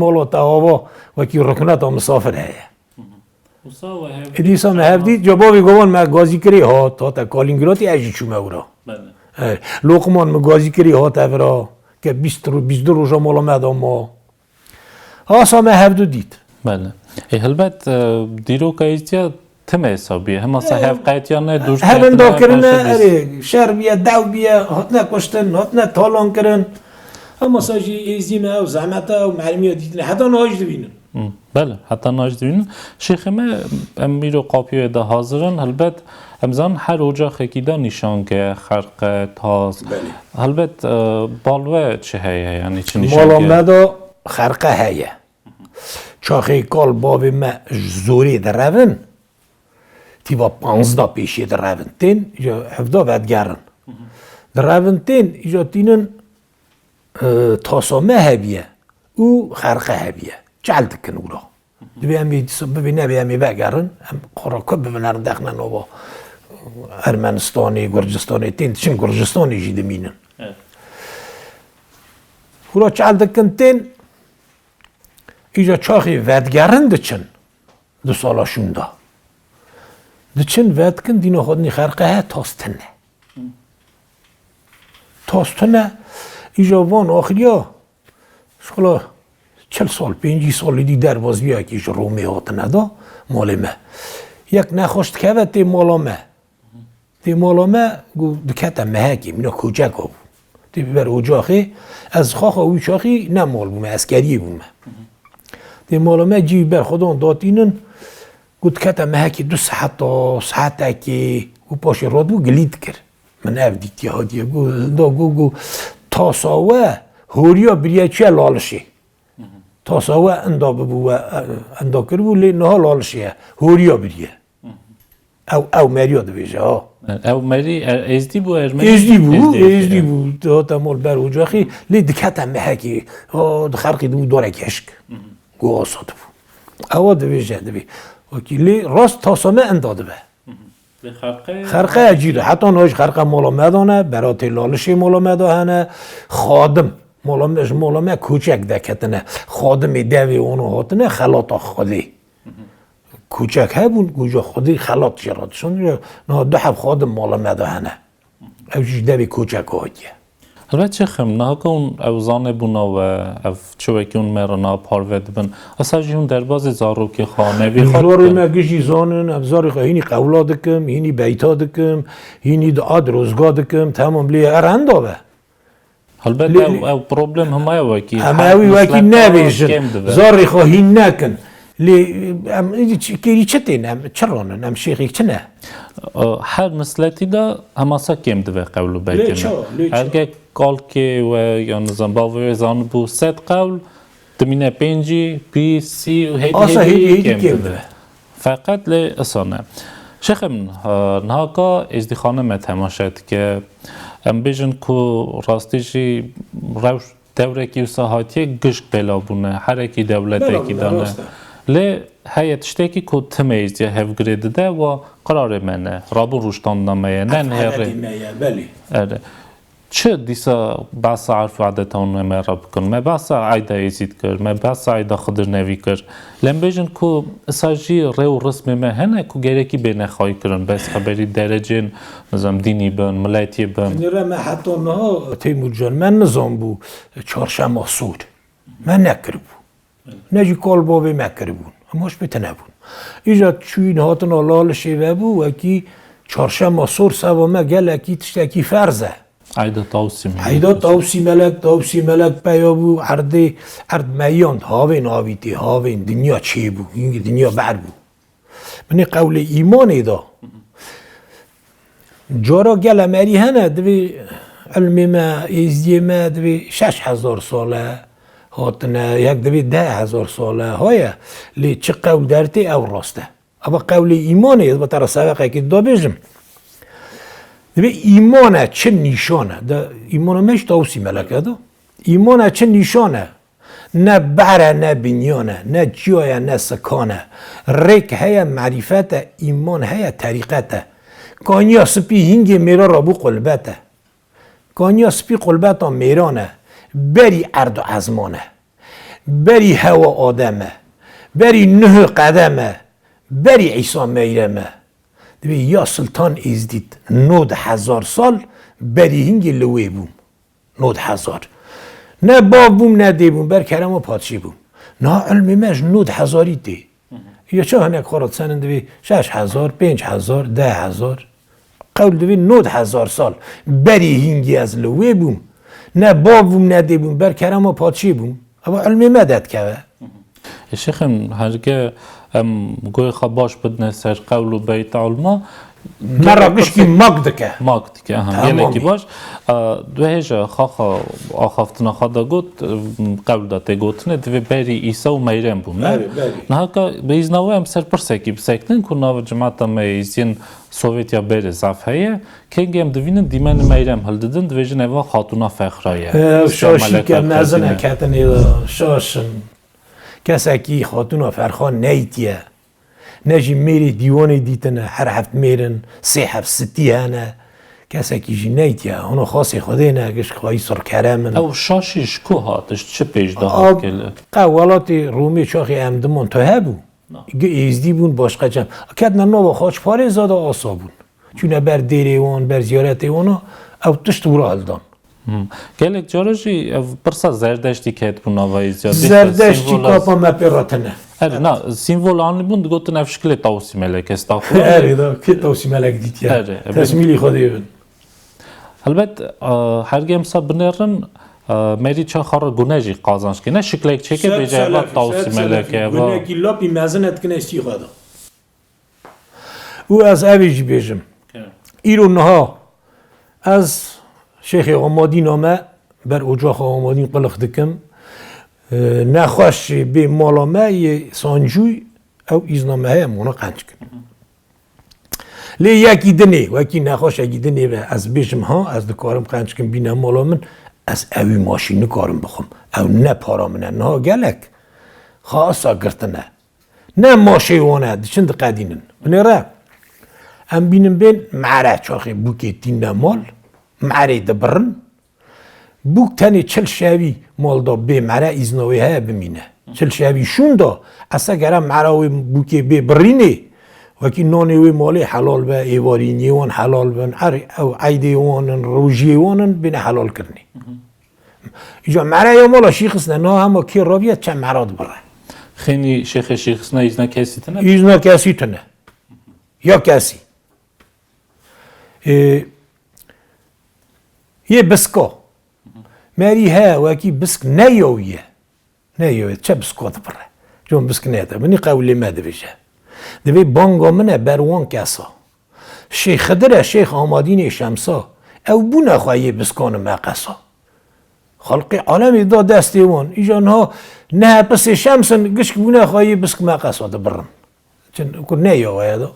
[SPEAKER 2] مالات آوا وکی رکنت آم مسافر هیه ایدیسا مهفدید جبابی گوان ما گازی کری ها تا کالینگراتی اجی چومه ورا لقمان ما گازی کری ها تا ورا که 22 روزا مالا مدام ما آسا مهفدو دید
[SPEAKER 1] بله هلبت دیرو که ایستیا تمه حسابیه همه صحیف قیتیانه دوش
[SPEAKER 2] هلن دا کرنه شهر بیه دو بیه هاتنه کشتن هاتنه تالان کرن اما ساجی ایزیمه او زحمته و معلمی ها دیدنه حتی نهاج دوینن
[SPEAKER 1] بله حتی ناج دوینن شیخ ما امیرو قاپیو ده حاضرن هلبت امزان هر اوجا خکیده نشان که خرق تاز هلبت بالوه چه هیه یعنی چه نشان که؟
[SPEAKER 2] مالا مدا خرقه هیه چاخی کال باب ما زوری در روین تیوا 15 پیشی در روین تین یا 17 بدگرن در روین تین ایجا تینن تاسامه هبیه او خرقه هبیه چل دکن اولا دوی همی ببینه بی همی بگرن هم قراکب ببینن دخنن و ارمنستانی گرجستانی تین چون گرجستانی جیده مینن اولا چل دکن تین ایجا چاخی ودگرن دچن 2 سالاشون دا دچن ودکن دینا خودنی خرقه ها تاستنه ایجا وان آخریا شکلا 40 سال 50 سال دی در باز بیا که ایجا رومی هات ندا مال ما یک نخوشت که تی مالا ما تی مالا ما گو دکتا مهاکی اینا کجا گو تی ببر اوجاخی از خاخ اوی چاخی نه مال بومه اسکریه بومه تی مالا ما جی بر خودان داتینن گو دکتا مهاکی 2 ساعت که و پاش راد بو گلید کرد من اف دیتی ها دیه گو تاساوه هوریا بریه چه لالشه تاساوه اندا ببو اندا کربو لی نها لالشه هوریا بریه او مریا دویجه ها
[SPEAKER 1] او مری ازدی بو ارمنی
[SPEAKER 2] ازدی بو تا مال بر وجاخی لی دکت هم محکی خرقی دو داره کشک گو آساد بو او دویجه دوی لی راست تاسامه انداده به خرقه اجیره حتی نهاش خرقه مولا مدانه برات لالشی مولا مدانه خادم مولا کوچک دکتنه خادم دوی اونو هاتنه خلاط خودی کوچک هبون گوجا خودی خلاط جراد شون نه دو حب خادم مولا مدانه اوجی دوی کوچک هاتیه
[SPEAKER 1] البته چه خم نه کون اوزان بونا و اف چوکیون مرنا پاروید بن اصلا جون در باز زارو که خانه بی خود
[SPEAKER 2] زارو مگیجی زانن ابزاری خو هینی قولادکم هینی بیتادکم هینی داد روزگادکم تمام لی ارندا به
[SPEAKER 1] البته او پروبلم همه وکی
[SPEAKER 2] همه وکی نبیشن زاری خو هین نکن لی کی چتین چرانن ام شیخی چنه
[SPEAKER 1] هر نسلتی دا هماسا کم دوه قولو بیتیم هرگه قال که و یا نظام باوی زان بو ست قول دمینه پنجی پی سی و هیدی کم دوه فقط لی اصانه شیخم نهاکا ازدی خانم تماشد که ام بیجن که راستیجی روش دوره کی و ساحاتی گشت بلا بونه هر اکی دولت اکی دانه لی هیت شتکی که تمیز یا هفگرید ده و قرار منه رابو روشتان نمایه نه هره اره چه دیسا بحث عرف عادتان مرا بکن ما بحث عیده ایزید کر ما بحث عیده خودر نوی کر لم بیجن که اساجی رو رسم ما هنه که گرکی بینه خواهی کرن بس خبری درجین نظام دینی بن ملایتی بن
[SPEAKER 2] نره ما حتی نه تیمور جان من نظام بو چهارشنبه سود من نکربو نجی کال بابی مکربون هماش بتنه بون ایجا چوین هاتن لال شیوه بو وکی چهارشنبه سور سوامه گل اکی تشتکی فرزه
[SPEAKER 1] عیده
[SPEAKER 2] تاوسی ملک بیا بو عرد میاند هاوین آویتی هاوین دنیا چی بو اینگه دنیا بر بو منی قول ایمانی دا جارا گل امری هنه دوی علمی ما ایزدی ما دوی 6000 ساله هاتنه یک دوی 10,000 ساله های لی چه قول درتی او راسته اما قول ایمانی با ترا سبقه که دا بیجم دوی ایمانه چه نیشانه ده ایمانه مش تاوسی ملکه دا ایمانه چه نیشانه نه بره نه بنیانه نه جایه نه سکانه ریک هیا معرفت ایمان هیا طریقته کانیا سپی هنگی میرا رابو قلبته کانیا سپی قلبتا میرانه بری ارد و ازمانه بری هوا آدمه بری نه قدمه بری عیسی میرمه دوی یا سلطان ازدید 9000 سال بری هنگی لوی بوم 9000 نه باب بوم نه دی بوم بر کرم و پادشی بوم نه علمی مش 9000 دی یا چه هنک خورد سنن دوی 6000 5000 10,000 قول دوی 9000 سال بری هنگی از لوی بوم نه باب بوم نه دی بوم بر کرم و پادشی بوم اما علمی مدد که
[SPEAKER 1] شیخم هرگه گوی خباش بدن سر قول و بیت علما
[SPEAKER 2] مرا بشکی مقدکه
[SPEAKER 1] یکی باش دوهیجا خاخا آخافتنا خدا گوت قول داته گوتنه دوی بری ایسا و میرم بون نه هکا بیز نوه هم سر پرسکی بسکنن که ناو جماعت هم ایزین سوویتیا بری زفهیه که اینگه هم دوینن دیمن میرم هل دادن دویجا نوا خاتونا فخرایه
[SPEAKER 2] شاشی که نزنه کتنی شاشن کسی که خاتونا فرخان نیتیه نجی میری دیوانی دیتنه هر هفت میرن 3 هفت 60 هنه کسی که جی نیتیه اونو خاصی خوده نه کش خواهی سر کرمن
[SPEAKER 1] او شاشیش که هاتش چه پیش دهات کله؟
[SPEAKER 2] قولات رومی چاخی امدمان تا هبو ایزدی بون باشقه جم کد نو خاچ پاره زاده آسا بون چونه بر دیره وان بر زیارت وانا او تشت ورا هلدان
[SPEAKER 1] گلک جارجی پرسا زردشتی که ات بون آوایی زیادی
[SPEAKER 2] زردشتی کاپا مپیراتنه
[SPEAKER 1] اره نه سیمبول آنی بوند گوتن اف شکل تاوسی ملک استاخو
[SPEAKER 2] اره دا که تاوسی ملک دیتیه تسمیلی خوده بون
[SPEAKER 1] البته هرگی امسا بنرن مری چه خارا گونه‌جی قازانش که نه شکل چه که به جای وقت تاوسی ملکه
[SPEAKER 2] و گونه کی لاپی مزنت کنه استی خدا او از اویجی بیجم ایرو نها از شیخ آمادی نامه بر اجاق آمادین قلق دکم نخواش به مالامه سانجوی او ایزنامه های مونا قنج کن لی یکی دنه و یکی نخواش یکی دنه و از بیشم ها از دکارم قنج کن بینه مالامن از اوی ماشین نکارم بخم او نه پارا منه نه گلک خاصا گرتنه نه ماشی وانه دچند قدینن منه را ام بینم بین معره چاخی بوکی تین مال معره دبرن بوک تنی چل شوی مال دا به معره ایزنوی های بمینه چل شوی شون دا اصلا گرم معره بوکی به برینه وکی نانی وی مالی حلال به ایواری نیوان حلال بن او عیدی وانن روژی وانن بین حلال کرنی اینجا معره یا مالا شیخصنه نه همه که رابیت چه مراد بره
[SPEAKER 1] خیلی شیخصنه ایزنا کسی تنه؟
[SPEAKER 2] ایزنا کسی تنه یا کسی یه بسکا مری ها وکی بسک نیویه چه بسکات بره جون بسک نیده منی قولی ما دویجه دوی بانگا منه بروان کسا شیخ خدره شیخ آمادین شمسا او بو نخواهی بسکان مقصا خلق عالمی دا دستی وان ایجان ها نه پس شمسن گشک بو نخواهی بسک مقصا ده برن چون کن نیویه دا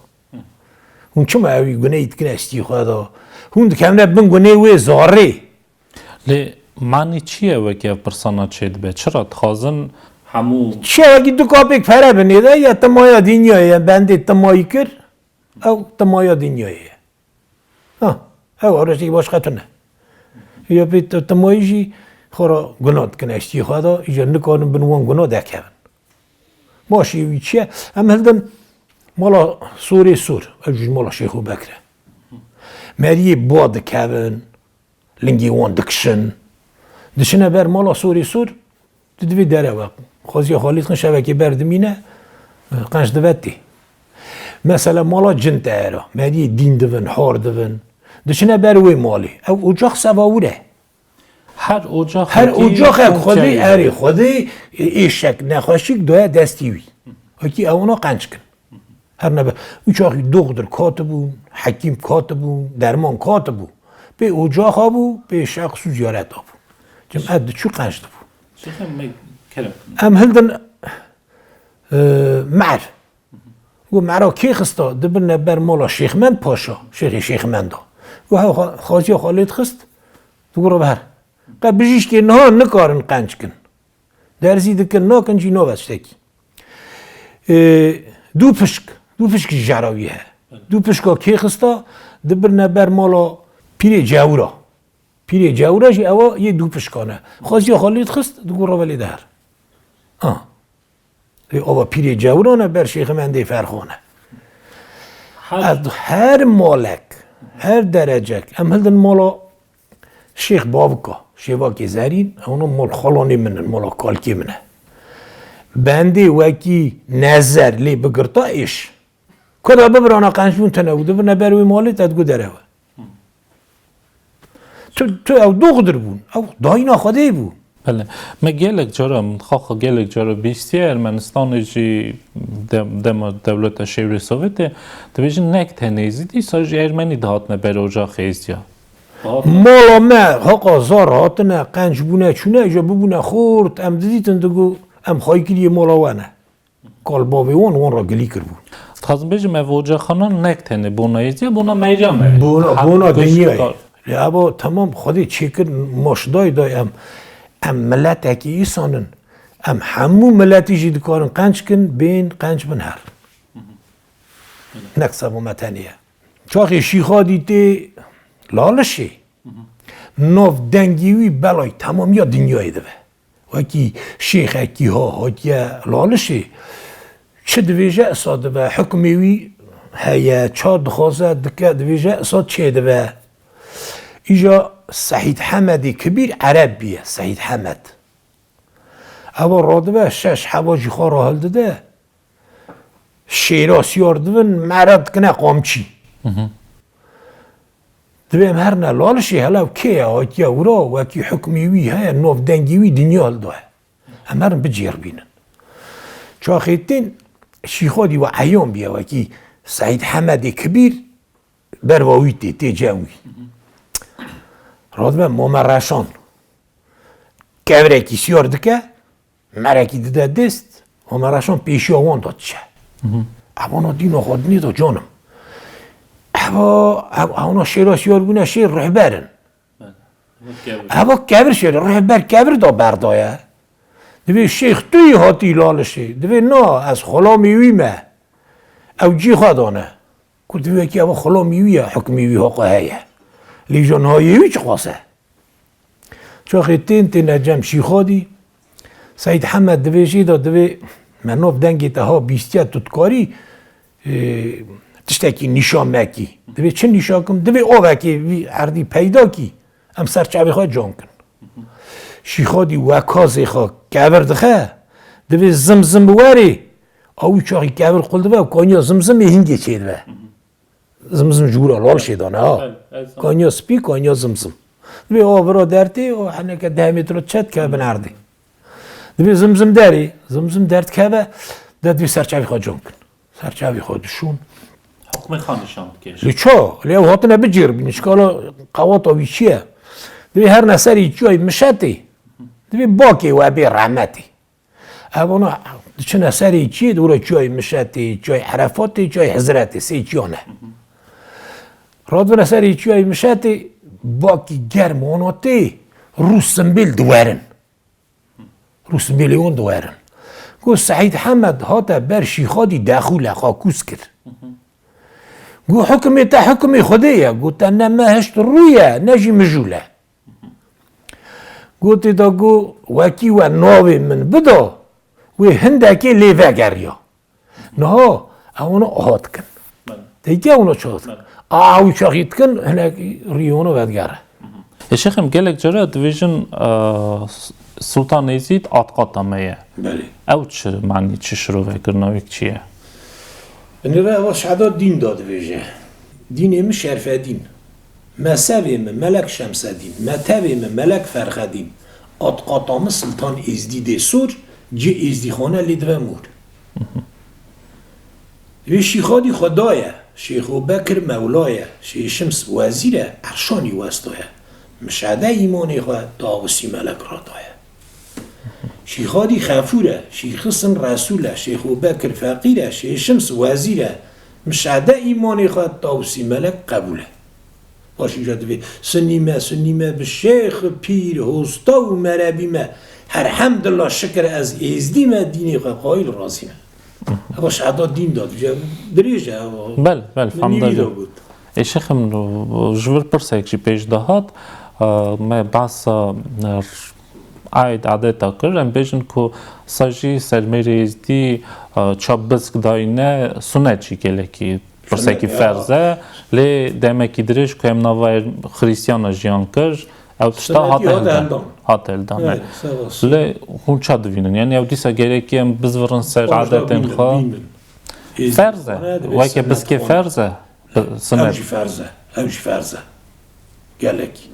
[SPEAKER 2] اون چما اوی گناه ایت کنه استی خواه دا هون دکمنه بن گناه وی زاره
[SPEAKER 1] لی معنی چیه وکی پرسانا چید به چرا تخازن همو
[SPEAKER 2] چه وکی دو کاپیک پره بنیده یا تمایا دنیایه بنده تمایی کر او تمایا دنیایه او آرشتی باش خطونه یا بیت تمایی جی خورا گناه کنه اشتی خواه دا ایجا نکارن بنوان گناه دکهون باشی وی چیه هم هلدن مالا سوری سور اجوز مالا شیخو بکره مریه باد کهون لنگی وان دکشن دشنه بر مالا سوری سور دوی داره وقت خوزی خالید کن شبکه بردمینه قنش دوتی مثلا مالا جنت ایرا مریه دین دوین حار دوین دشنه بر وی مالی او اجاق سواوره
[SPEAKER 1] هر
[SPEAKER 2] اجاق خودی اری خودی ایشک نخواشیک دوی دستی وی اکی اونا قنش کن هر نبه اجاقی دغدر کاتبون حکیم کاتبون درمان کاتبون به اجاق ها بو به شخص و زیارت ها بو جمعه چو قنشده بو ام هلدن معر و معرا کی خستا دبن بر مالا شیخمند پاشا شیخمند ها و خازی خالد خست دو رو بر قبل بجیش که نه نکارن قنج کن درزی دکن نا کنجی نا بستکی دو پشک جراویه دو پشکا کی خستا دبن بر مالا پیر جاورا جی اوا یه دو پشکانه خواستی خالید خست دو گرا ولی در اوا پیر جاورانه بر شیخ منده فرخانه هر مالک هر درجه ام هلدن مالا شیخ بابکا شیواکی زرین اونا مال خالانی منن مالا کالکی منه بنده وکی نظر لی بگرتا ایش کدا ببرانا قنشون تنو دو نبروی مالی تدگو دره تو او دغدر بون او داینا خوده بون
[SPEAKER 1] بله ما گلک جارم خاخ گلک جارم بیستی ارمنستان جی دم دولت شوری سوویت دویجن نک تنیزی دی ساج ارمنی دهات نبر اوجا خیزیا
[SPEAKER 2] مالا ما حقا زار هاتنه قنج بونه چونه اجا ببونه خورد ام دیدیتن دگو ام خواهی کلیه مالا وانه کال بابی وان را گلی کر بون
[SPEAKER 1] تازم بیجم اوجا خانان نک تنی بونایزیا بونا میجامه
[SPEAKER 2] بونا دنیای ابا تمام خودی چیکر مشدای دای ام ملت اکی ایسانن ام همو ملتی جید کارن قنج کن بین قنج بن هر نکسب و متنیه چاقی شیخا دیده لالشه ناف دنگیوی بلای تمام یا دنیای دوه وکی شیخ اکی ها لالشه چه دویجه اصاد دوه حکمیوی هیا چا دخوازه دکه دویجه اصاد چه دوه ایجا سعید حمدی کبیر عربیه سعید حمد اول رادبه شش حواجی خواه را هل داده شیراسی آردون مرد کنه قامچی دویم هر نلالشی هلاو که آتی اورا وکی حکمیوی های نوف دنگیوی دنیا هل دوه همرن بجیر بینن چا خیتین شیخادی و عیام بیا وکی سعید حمدی کبیر برواویتی تی جاوی راد من مامرشان کبرکی سیار دکه مرکی دیده دست مامرشان پیشی آوان داد چه اونا دینو خود نیدو جانم اونا شیرا سیار بونه شیر رهبرن اوه کبر شیر رهبر کبر دا بردایه دوی شیخ توی هاتی لالشه دوی نا از خلا میویمه او جی خوادانه که دوی که اوه خلا میویه حکمیوی حقه هیه لیجان هاییوی چه خواسته چاخی تین نجم شیخادی سید حمد دوی جیدا دوی منوب دنگی تها بیستیت تودکاری تشتکی نشان مکی دوی چه نشان کم دوی آوه که عردی پیدا کی ام سرچاوی خواه جان کن شیخادی وکازی خواه کبر دخه دوی زمزم بواری اوی چاقی کبر قلده با کانیا زمزم هنگی چید با زمزم جورا لال شیدانه ها کانیا سپی کانیا زمزم دوی آورا درتی و حنه که 10 متر چد که بنردی دوی زمزم داری زمزم درد که با دوی سرچاوی خواه جان کن سرچاوی خواه دشون
[SPEAKER 1] حکم خانشان کش
[SPEAKER 2] لیچا لیو هاتنه بجیر بینشکالا قوات آوی چیه دوی هر نسری جای مشتی دوی باکی و ابی رحمتی اونا چه نسری چیه دورا جای مشتی جای عرفاتی جای حضرتی سی جانه رادو نسری جای مشتی باکی گرم آناتی روز سنبیل دوارن روز سنبیلیون دوارن گو سعید حمد هاتا بر شیخادی داخول خاکوس کرد گو حکمی تا حکمی خودیه گو تا نمه هشت رویه نجی مجوله گو تی دا گو وکی و ناوی من بدا و هندکی لیوه گریا نه اونا آهات کن دیگه اونا چهات کن آهوی چاقید کن هنکی ریونو بدگره
[SPEAKER 1] شیخم گلک جرا دویژن سلطان یزید آتقاتامه
[SPEAKER 2] بله
[SPEAKER 1] او چه معنی چه شروع کرناویک چیه؟
[SPEAKER 2] نره اول شهداد دین داده بیجه دینیم شرف دین مذهبیم ملک شمس دین مذهبیم ملک فرخ دین آتقاتام سلطان ازدی سور جه ازدی خانه لیدوه مور و شیخادی خدایه شیخ بکر مولایه شیخ شمس وزیره ارشانی وستایه مشهده ایمانی خواه داوسی ملک را دایه شیخادی خفوره شیخ حسن رسوله شیخ بکر فقیره شیخ شمس وزیره مشهده ایمانی خواه داوسی ملک قبوله باش اینجا دوی سنیمه به شیخ پیر هستا و مربیمه هر حمدالله شکر از ازدیمه دینی خواه قایل رازیمه باش عدا دین داد دریجه
[SPEAKER 1] بله فهمده
[SPEAKER 2] بود
[SPEAKER 1] شیخم جور پرسه که پیش دهات ما بس عاید عادتا کرد بیشتر که سازی سرمایه ازدی چابسک داینه سنت چی کلی که پرسه که فرزه لی دمکی درش که امنوای خریستیان جیان کرد او تشتا هاتل دان لی هون چه دوینن یعنی او دیسا گلی که ام بزرن سر عادتن خواه فرزه وای که بس که فرزه سنت
[SPEAKER 2] اوجی فرزه گلکی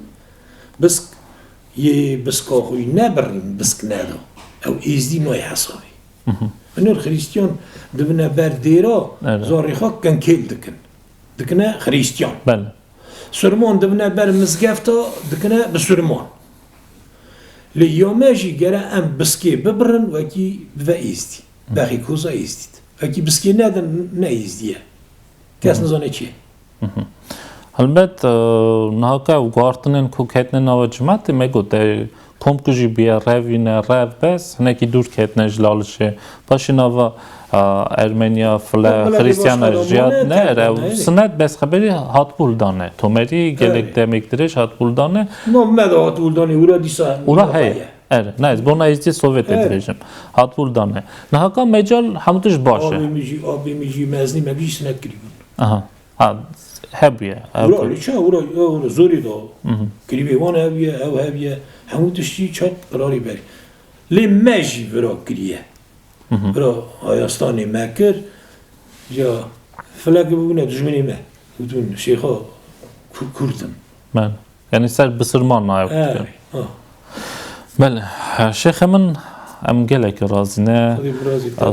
[SPEAKER 2] بس یه بسکاخوی نبرین بسک ندو او ایزدی نوی حسابی منو خریستیان دبنا بر دیرا زاری خواه کنکیل دکنه خریستیان
[SPEAKER 1] بله
[SPEAKER 2] سرمان دبنا بر مزگفتا دکنه بسرمان لیامجی گره ام بسکی ببرن وکی و ایزدی بخی کوزا ایزدید وکی بسکی ندن نه ایزدیه کس نزانه چیه
[SPEAKER 1] البته نهاکه و گارتنن کو کتن نواجمات میگوده کم کجی بیا روینه رو بس هنگی دور کتن جلالشه پاشی نوا ارمنیا فلا خریستیان جیاد نه رو سنت بس خبری هات بولدانه تومری گلک دمیک درش هات بولدانه
[SPEAKER 2] نه مد هات بولدانه اورا دیسا
[SPEAKER 1] اورا هی نه از بنا ایزدی سوویت دیرجم هات بولدانه نهاکه مجال همونش باشه
[SPEAKER 2] آبی میجی مزنی مگیش سنت کریبون
[SPEAKER 1] هبیه
[SPEAKER 2] اورا لیچه اورا زوری دا کریبی وان هبیه او هبیه همون تشتی چات قراری بری لی مجی ورا کریه ورا آیاستانی مکر یا فلک ببونه دجمنی مه بودون شیخا کردن
[SPEAKER 1] من یعنی سر بسرمان نایب بله شیخ من ام گلک رازینه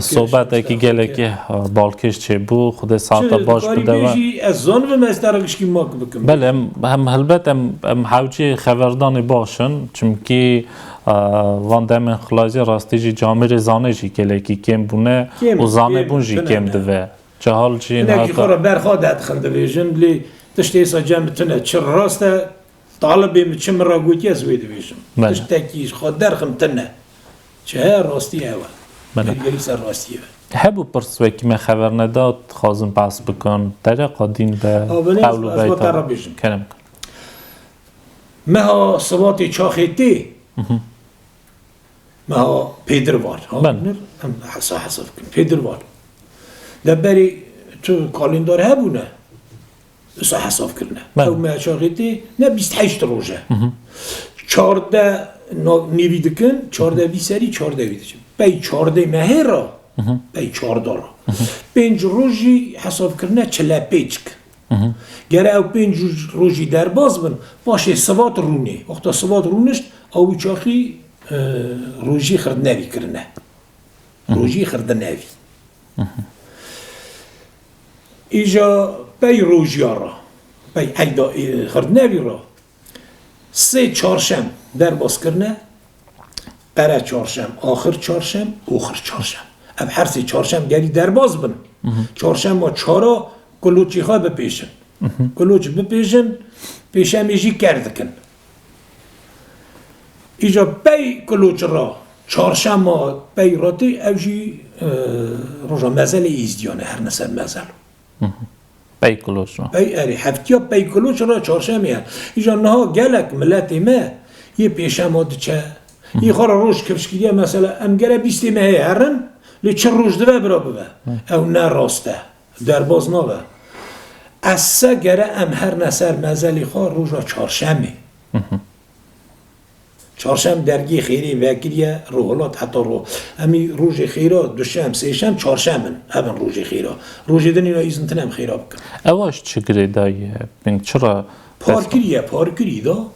[SPEAKER 1] صحبت اکی گلک بالکش چه بو خود ساعت باش بده
[SPEAKER 2] از زن و مسترکش کی ماک بکن
[SPEAKER 1] بله هم هلبت ام حوجی خبردانی باشن چونکی وان دم خلاصی راستی جی جامعه زانه جی گلکی کم بونه و زانه بون جی کم دوه جهال جی
[SPEAKER 2] نه کی خورا برخواد خنده بیشن لی تشتی ساجم تنه چه راسته طالبی چه مرا گویی از وید بیشم تشتکیش خود درخم تنه چه راستی اول بله سر راستیه
[SPEAKER 1] هبو پرسوی که من خبر نداد خواستم پس بکن طریقا دین به قول و بیتا کنم
[SPEAKER 2] مها سواتی چاخیتی مها پیدروار
[SPEAKER 1] بله
[SPEAKER 2] حساب کن پیدروار دبری تو کالندار هبونه بس حساب کرنه او ما چاخیتی نه 28 روزه 14 نیوی دکن 14 بیسری 14 بیدشم بی 14 مهر را بی 14 را 5 روزی حساب کرنه 45 گره او 5 روزی در باز بن باشه سوات رونه وقتا سوات رونشت او چاخی روزی خرد نوی کرنه روزی خرد نوی ایجا بی روزی را بی ایدا خرد نوی را 3 چهارشنبه در باز کرنه قره چهارشنبه آخر چهارشنبه اوخر چهارشنبه اب هر 3 چهارشنبه گری در باز بن چهارشنبه ما چهارا کلوچی خواه بپیشن کلوچ بپیشن پیشمیجی کرد کن ایجا بی کلوچ را چهارشنبه ما بی راتی اوجی روژا مزل ایزدیانه هر نسر مزل
[SPEAKER 1] بی کلوچ را
[SPEAKER 2] بی اری هفتیا بی کلوچ را چهارشنبه ایجا نها گلک ملتی ما یه پیشم چه یه خورا روش کفشکیه مثلا امگره 20 ماه هرن لی چه روش دوه برا بوه او نه راسته در باز نوه از سه گره ام هر نسر مزلی خواه روژا چهارشنبه چهارشنبه درگی خیری وکریه روحلات حتی رو امی روژ خیرا دوشنبه سهشنبه چهارشنبه هم روژ خیرا روژ دنی را ایزن تنم خیرا بکن
[SPEAKER 1] اواش چگره دایه بین چرا
[SPEAKER 2] پارکری دا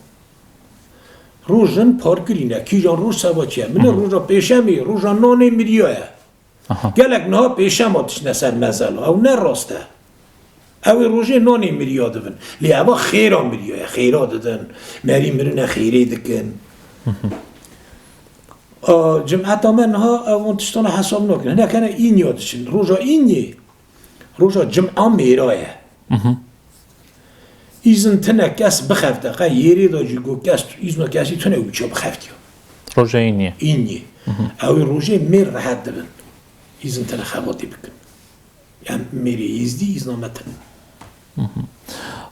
[SPEAKER 2] روژن پارکری نه کی جان روژ سوا چیه من روژا پیشمی روژا نانه میریوه گلک نه پیشم آتش نسر مزل او نه راسته او روژه نانی میریاد دادن لی اوا خیرا میریاد خیرا دادن مری مرنه خیری دکن جمعت من ها اون تشتان حساب نکنه نه کنه این یادشن روژا اینی روژا جمعه میرایه ایزن تنه کس بخفته که یری دا جگو کس ایزن کسی تنه اوچه بخفتی
[SPEAKER 1] روژه اینی
[SPEAKER 2] او روژه میر راحت دادن ایزن تنه خواتی بکن یعنی میری ایزدی ایزن آمتن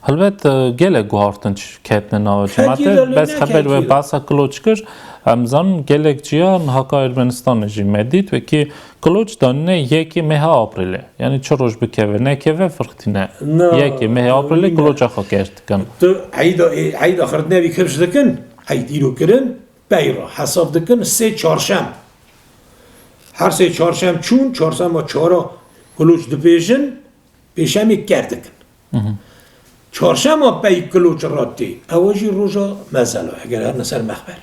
[SPEAKER 1] البته گله گوهارتن کتن ناوجماته بس خبر و باسا کلوچ کش امزان گلک جیان هاکا ارمنستان جی مدید و که کلوچ دانه یکی مه آپریله یعنی چه روز بکوه نه که فرقتی نه یکی مه آپریله کلوچ آخا کرد کن
[SPEAKER 2] تو عید آخرت نوی کبش دکن عید ایرو کرن بیرا حساب دکن 3 چهارشنبه هر 3 چهارشنبه چون چهارشنبه ما چهارا کلوچ دو پیشمی کرد کن چهارشنبه پی کلوچ راتی اواجی روزا مزلا اگر هر نسر مخبر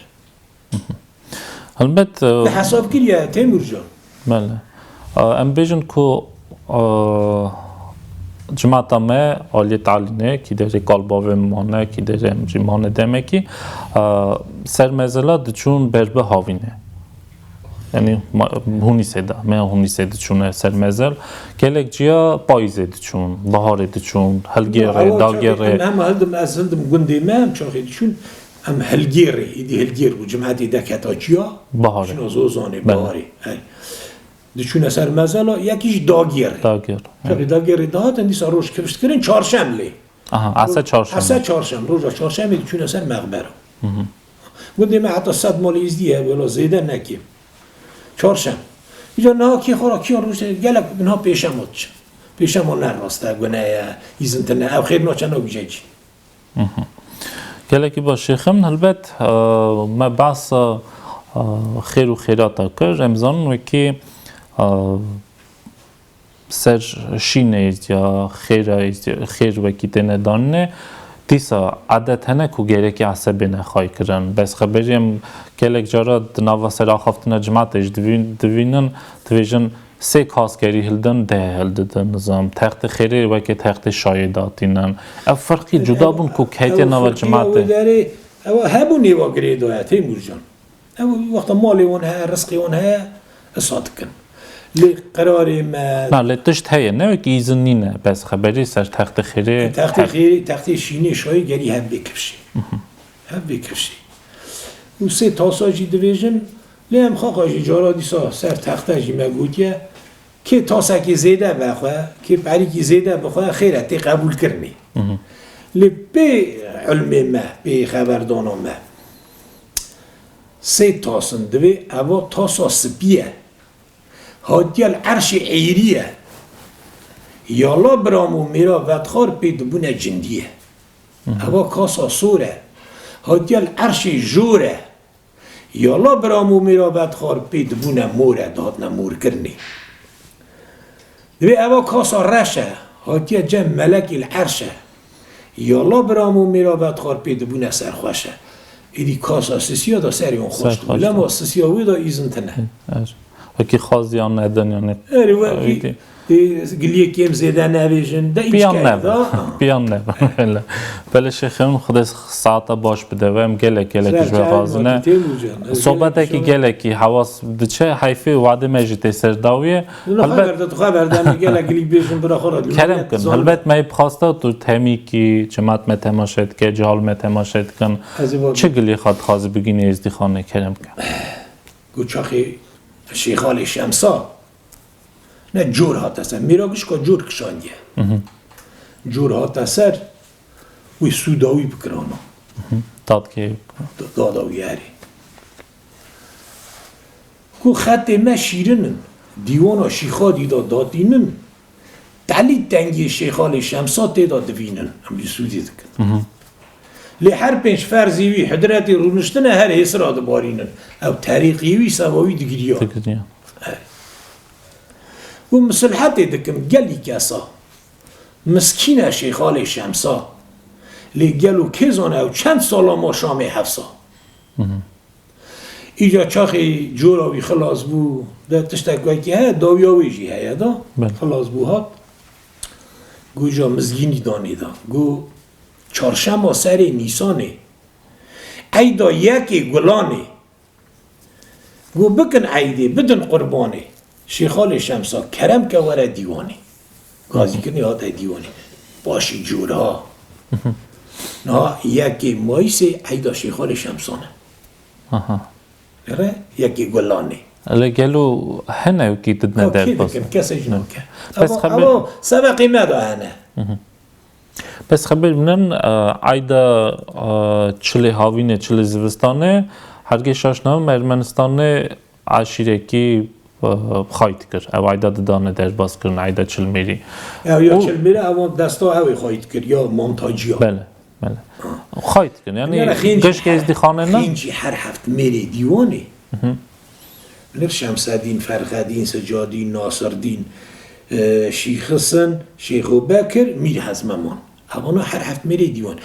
[SPEAKER 1] البته
[SPEAKER 2] حساب کریه تیمور جان
[SPEAKER 1] بله ام بیشن کو جماعت ما عالی تعلیمه کی داره کالباو مانه کی داره مانه دمه کی سر مزلا دچون بربه هاوینه یعنی هونی سیدا من هونی سید چون سر مزل گلک جیا پاییزه چون بهاره چون هلگیره داگیره
[SPEAKER 2] هم هلدم از هلدم گندی مام چاخی چون هم هلگیره ایدی هلگیر بود جماعتی دکتا جیا
[SPEAKER 1] بهاره
[SPEAKER 2] چون زوزانه بهاره دچون سر مزل یکیش داگیره داگیره دهات اندی سروش کفشت کردن چهارشنبه
[SPEAKER 1] اصلا
[SPEAKER 2] چهارشنبه روزا چهارشنبه دچون سر مقبره گندی ما حتی 100 مال ایزدیه ولی زیده نکیم چهارشنبه اینجا نه کی خورا کی روش گلک نه پیشم نه راسته گناه ایزن تنه او خیر نوچن او بیجی
[SPEAKER 1] گلکی با شیخم البته ما بس خیر و خیرات کرد امزان و که سر شینه یا خیر و کی دنه دانه دیسا عادت هنه کو گره که عصبی نخوای کرن بس خبریم کلک جارا نوا سرا خفتن جماعتش دوینن دویژن سه کاسگری هلدن ده هلدن نظام تخت خیره و که تخت شایداتینن اف فرقی جدا بون کو کهتی نوا جماعته
[SPEAKER 2] او هبو نیوا گریدو ها تیمور جان او وقتا مالی اون ها رزقی اون ها اصاد کن لی قراری ما
[SPEAKER 1] نه لتشت هیه نه که ایزن نینه بس خبری سر تخت خیره
[SPEAKER 2] تخت شینی شایی گری هم بکرشی هم بکرشی و سه تاساجی دویژن لی هم خواهی جارا دیسا سر تخته جی مگودیه که تاسا که زیده بخواه که بری که زیده بخواه خیرتی قبول کرنی لی به علم ما به خبردان ما سه تاسن دوی اوا تاسا سپیه هادیال عرش عیریه یالا برامو میرا ودخار پید بونه جندیه اوا کاسا سوره هادیال عرش جوره یالا برامو میرا ودخار پید بونه موره دادنا مور کرنی دوی اوا کاسا رشه هادیا جم ملک العرشه یالا برامو میرا ودخار پید بونه سرخوشه ایدی کاسا سسیا دا سری اون خوشت لما سسیا وی دا ایزن تنه
[SPEAKER 1] وکی خازیان ندن یا نه
[SPEAKER 2] وکی گلیه کیم زیده نویجن ده ایچ
[SPEAKER 1] بیان نه بله شیخون خود ساعتا باش بده و هم گله جوه غازنه صحبت اکی گله کی حواس چه حیفی وعده مجید سرداویه کرم کن البته می بخواسته تو تمی کی جماعت می تماشید که جهال می تماشید کن چه گلی خواد خواهد بگینی ازدی خانه کرم کن
[SPEAKER 2] گوچاخی شیخال شمسا نه جور هات اثر میراگش که جور کشاندیه جور هات اثر وی سوداوی بکرانا
[SPEAKER 1] داد که
[SPEAKER 2] داداوی هری که خط ما شیرنن دیوانا شیخا دیدا دادینن دلی تنگی شیخال شمسا تیدا دوینن هم بی سودی دکن لی هر پنج فرزیوی حضرت رونشتن هر حسر آدبارینن او طریقیوی سواوی دگریا و مصلحت دکم گلی کسا مسکین شیخال شمسا لی گلو کزانه او چند سالا ما شام حفصا ایجا چاخی جوراوی خلاص بو ده تشتکوی که ها داویاوی جی ها دا خلاص بو هات گو جا مزگینی دانی دا گو چارشنبه سر نیسانه ایدا یکی گلانه گو بکن عیده بدن قربانه شیخال شمسا کرم که وره دیوانه گازی کنی هاته دیوانه باشی جورها نه یکی مایسه ایدا شیخال شمسانه یکی گلانه
[SPEAKER 1] لگلو هنه کی ددنا در
[SPEAKER 2] باز کسی جنوکه اما سبقی مدا هنه
[SPEAKER 1] بس خبر منن عیدا چلی هاوینه چلی زوستانه هرگی شاشنام ارمنستانه عشیره کی خواهید کرد او عیدا دانه در باز کردن عیدا چل میری
[SPEAKER 2] یا چل میری اما دستا اوی خواهید کرد یا مونتاجی ها
[SPEAKER 1] بله خواهید کرد یعنی گشت از دی خانه نه
[SPEAKER 2] خینجی هر هفت میری دیوانه نر شمسدین فرخدین سجادین ناصردین شیخ حسن شیخ بکر میر هزممان اما هر هفت میری دیوان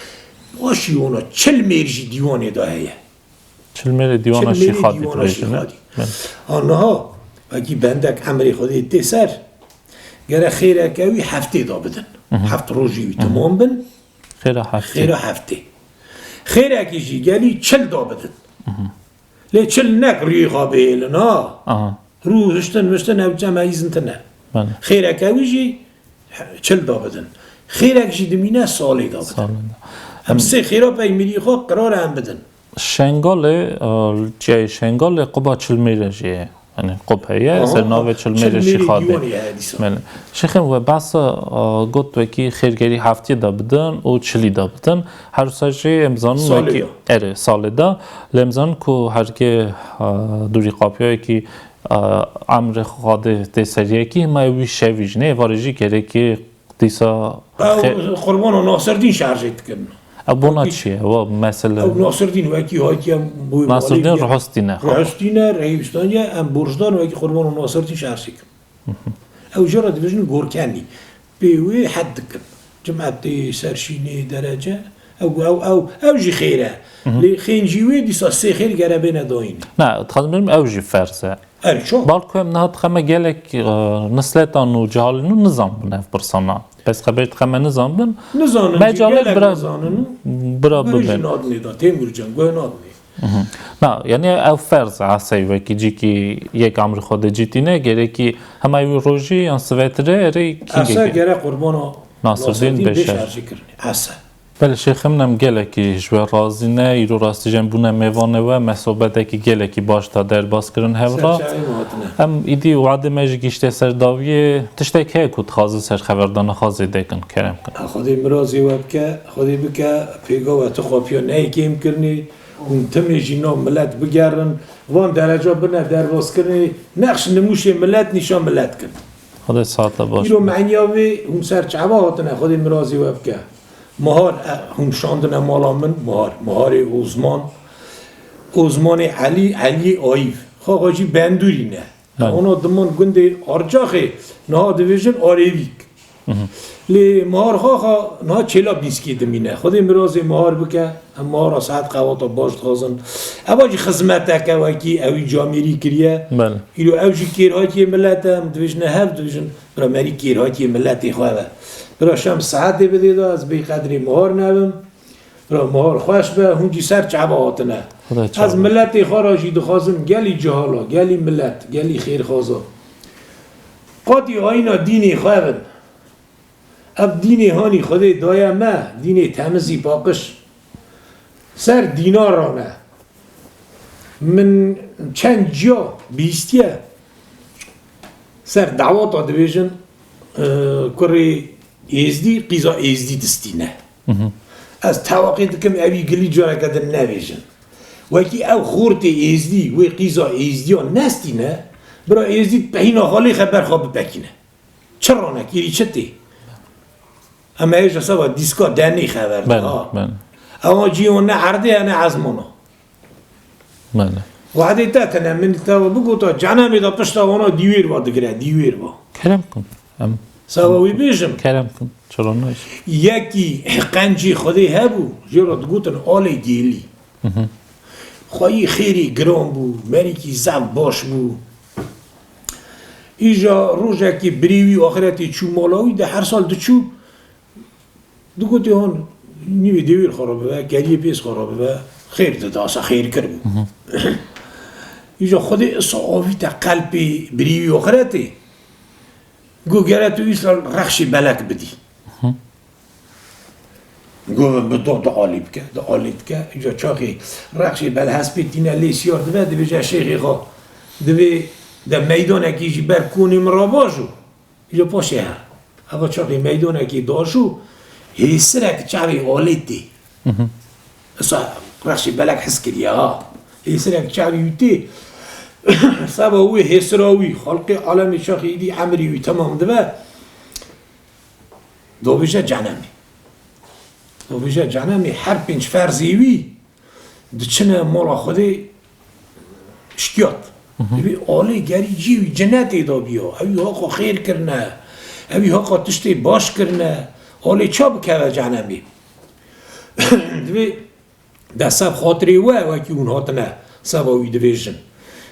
[SPEAKER 2] باشی اونا 40 میرجی دیوانه دا هیه
[SPEAKER 1] 40 میری دیوانه شیخادی پریشنه
[SPEAKER 2] آنها وکی بندک عمری خودی تسر گره خیره کوی هفته دا بدن هفت روزی تمام بن خیره هفته خیره کشی گلی 40 دا بدن لی 40 نک روی قابل نه رو هشتن او جمع ایزن تنه خیره کوی جی 40 دا بدن خیره کشی دمینه سالی دا بدن هم سه خیره پای میری خواه قرار هم بدن
[SPEAKER 1] شنگال قبا 40 میره جیه یعنی قب هیه سرناوه 40 میره شیخاده شیخم و بس گوت وکی خیرگری هفتی دا بدن و 40 دا بدن هر ساجه امزان وکی سال دا لمزان که هرگه دوری قاپیه که امر خواده تسریه که مایوی شویج نه وارجی کرده که دیسا
[SPEAKER 2] قربان و ناصردین شرجت کن
[SPEAKER 1] ابونا چیه و مثلا
[SPEAKER 2] ناصردین وکی هایی هم
[SPEAKER 1] ناصردین رهستینه
[SPEAKER 2] رهیبستانیه هم برجدان وکی قربان و ناصردین شرجت کن او جرا دیوژن گورکنی بیوی حد کن جمعت سرشینی درجه او جی خیره لی خنجیوی دیسا سه خیر گره بین داینی
[SPEAKER 1] نه تخاطر بریم او جی فرزه
[SPEAKER 2] اری چو؟
[SPEAKER 1] بالکو هم نهاد خمه گلک نسلتان و جهالینو نظام بنه برسانا بس خبرت خمه نظام بن
[SPEAKER 2] نزانن جی گلک
[SPEAKER 1] برا
[SPEAKER 2] نزانن
[SPEAKER 1] برا
[SPEAKER 2] برای
[SPEAKER 1] ببین
[SPEAKER 2] جناد نیدا تیمور جان گوه ناد نید
[SPEAKER 1] نه یعنی او فرز عصایی و کی جی کی یک امر خود جیتینه گره کی همه روژی یا سویتره ری
[SPEAKER 2] اصلا
[SPEAKER 1] کی
[SPEAKER 2] گره قربانا
[SPEAKER 1] ناصرالدین بشر
[SPEAKER 2] کرنی اصلا
[SPEAKER 1] بله شیخ منم گله کی جوا رازینه ایرو راستی جن بونه میوانه و مسابقه کی گله کی باش تا در باز کردن هورا
[SPEAKER 2] سرچاوی مهاتنه
[SPEAKER 1] هم ایدی وعده مج گیشته سر داویه تشته که کود خازی سر خبردان خازی دکن کرم کن
[SPEAKER 2] خودی مرازی وب که خودی بکه پیگا و تو خوابیا نه کیم کرنی اون تمی جینا ملت بگردن وان درجه بنا در باز کرنی نقش نموش ملت نشان ملت کن
[SPEAKER 1] خدا ساعت باش
[SPEAKER 2] ایرو معنیاوی هم سرچاوی هاتنه خودی مرازی وب که مهار هم شاندن مالا من مهار اوزمان علی آیف خواهی بندوری نه اونا دمان گنده آرجاخه نه دیویژن آریویک لی مهار خواه نه چلا بیسکی دمینه خودی مرازی مهار بکه مهار ساعت قواتا باش خازن اواجی خدمت که وکی اوی جامیری کریه ایرو اوجی کیرهاتی ملت هم دیویژن هفت دیویژن برا مری کیرهاتی ملتی خواه برا شام ساعتی بدید از بی قدری مهار نبم برا مهار خوش به هنجی سر چعبه آتنه از ملت خاراجی دخوازم گلی جهالا گلی ملت گلی خیر خوازا قاطی آینا دینی خواهد اب دینی هانی خوده دایا ما دینی تمزی پاکش سر دینار رانه من چند جا بیستیه سر دعوات دویژن کری ایزدی قیزا ایزدی دستینه از تواقی دکم اوی گلی جاره کدن نویژن وکی او خورت ایزدی و قیزا ایزدی ها نستینه برا ایزدی بهینا خالی خبر خواب بکنه چرا نکیری چطی؟ اما ایجا سوا دیسکا دنی خبر ده اما جیون نه عرده نه عزمونا وحده تا کنه من تا بگو تا جنمی دا پشتا وانا دیویر با دگره دیویر با
[SPEAKER 1] کرم کن
[SPEAKER 2] سواوی بیشم
[SPEAKER 1] کرم کن چرا نایش
[SPEAKER 2] یکی قنجی خودی هبو جرات گوتن آلی گیلی خواهی خیری گرام بو مریکی زم باش بو ایجا روژه که بریوی آخرتی چو مالاوی ده هر سال دو چو دو گوتی هون نیوی دیویر خرابه و گریه پیس خرابه و خیر ده داسا خیر کرد بو ایجا خود اصعاوی تا قلب بریوی آخرتی گو گره تو ایسال رخشی بلک بدی گو بدو دا آلیب که ایجا چاقی رخشی بل هسپی تینه لیسیار دوه دوی جا شیخی خواه دوی دا میدان اکی جی بر کونیم را باشو ایجا پاشه هر اگه چاقی میدان اکی داشو هیسرک چاقی آلید دی اصلا رخشی بلک حس کریه ها هیسرک چاقی یوتی سبا وی هیسراوی خلق عالم چاقی دی عمری وی تمام دوه دو بیشه جنمی هر پنج فرزیوی دچنه مالا خودی شکیات بی آلی گری جیوی جنتی دا بیا اوی حقا خیر کرنه اوی حقا تشتی باش کرنه آلی چا بکوه جنمی دوی ده سب خاطری وکی اون هاتنه سباوی دویژن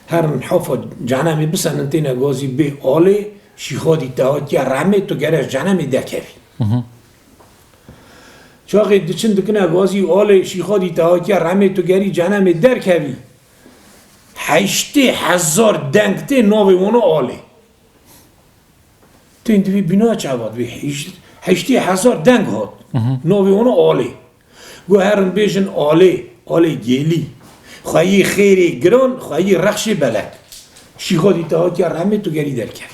[SPEAKER 2] هر حفا جنمی بسن انتینه گازی بی آلی شیخادی تهاتی رمه تو گرش جنمی دکوی چاقی دچن دکنه گازی آل شیخادی تهاتی رمه تو گری جنم در کوی 80,000 دنگته ناوی وانا آله تو این دوی بنا چواد بی 80,000 دنگ هات ناوی وانا آله گو هرن بیشن آله گیلی خواهی خیری گران خواهی رخش بلد شیخادی تهاتی رمه تو گری در کوی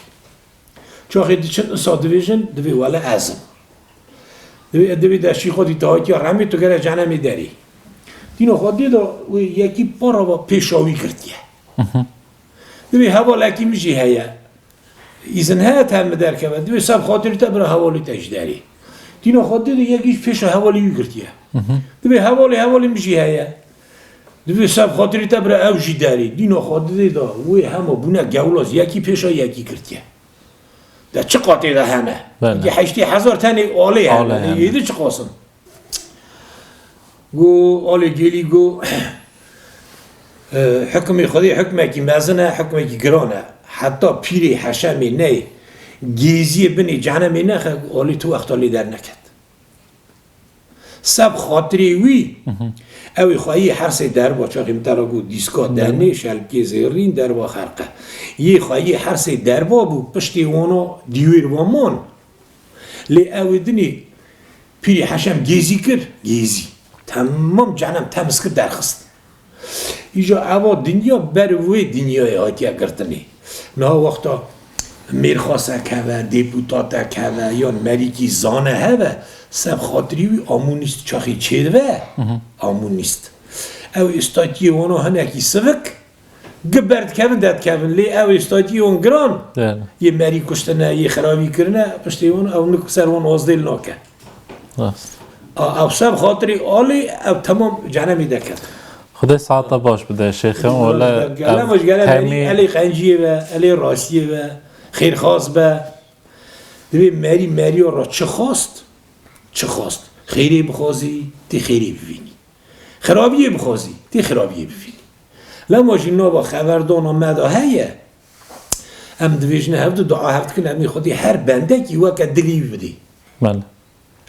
[SPEAKER 2] چاقی دچن اصاد بیشن دوی والا ازم دوی در شیخادی تهاتی رمی تو گره جنمی داری دینا خواهدی دا یکی پارا با پیشاوی کردیه دوی حوالی میشی هیا ایزن هیت هم در که دوی سب خاطری تا برای حوالی تاش داری دینا خواهدی دا یکیش پیشا حوالی کردیه دوی حوالی میشی هیا دوی سب خاطری تا برای اوشی داری دینا خواهدی دا وی همه بونه گولاز یکی پیشا یکی کردیه ده چه قاطی ده همه؟ 80,000 تنی آله همه، ایده چه قاسم؟ گو آل گلی گو حکم خودی حکمه کی مزنه حکمه کی گرانه حتی پیری حشمی نه گیزی بنی جهنمی نه آلی تو اختالی در نکد سب خاطری وی اوی خواهی هر سه در با چاقیم تراگو دیسکا درنه شلکی زیرین در با خرقه یه خواهی هر سه در با بو پشتی وانا دیویر وامان لی اوی دنی پیری حشم گیزی کر گیزی تمام جهنم تمس کر درخست ایجا اوا دنیا بروی دنیای آتیا کرتنی نه وقتا میرخواسته که دیپوتاته که یا مریکی زانه هوا سب خاطری وی آمونیست چاخی چید و آمونیست او استاتی وانو هنکی سوک گبرد کبن داد کبن لی او استاتی وان گران یه مری کشتنه یه خرابی کرنه پشتی وان او نکو سر وان آزدیل ناکن او سب خاطری آلی او تمام جهنمی دکت
[SPEAKER 1] خدا ساعت باش بده شیخم ولا
[SPEAKER 2] گلمش علی قنجیه و علی راستیه و خیر خواست به دوی مری را چه خواست خیری بخوازی تی خیری ببینی خرابیه بخوازی تی خرابیه ببینی لما جینا با خبردان آمده هیه ام دویجنه هفت دعا هفت کن امی خودی هر بنده کی وکا دلی بدی
[SPEAKER 1] بله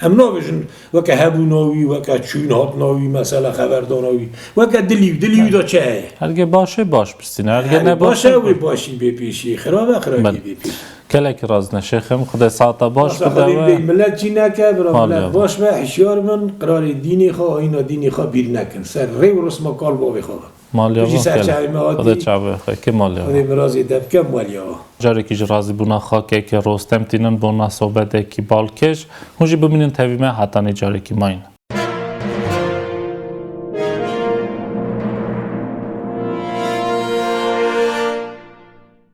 [SPEAKER 2] ام ناویجن وکا هبو ناوی وکا چون هات ناوی مثلا خبردان ناوی وکا دلی دا چه هیه
[SPEAKER 1] هرگه باشه باش بستینه هرگه
[SPEAKER 2] نباشه باشه باشی بپیشی خرابی بپیشی
[SPEAKER 1] کلک راز نشیخم خدا ساعت باش
[SPEAKER 2] بده و ملت چی نکه برای ملت باش و حشیار من قرار دینی خواه اینا دینی خواه بیر نکن سر ری و رسم کال باوی خواه
[SPEAKER 1] مالیا خدا چاوه خواه که مالیا
[SPEAKER 2] خدا مرازی دبکه مالیا
[SPEAKER 1] جاری که جرازی بونا خاکه که رستم تینن بونا صحبته که بالکش هنجی ببینین تاویمه حتی جاری که ماین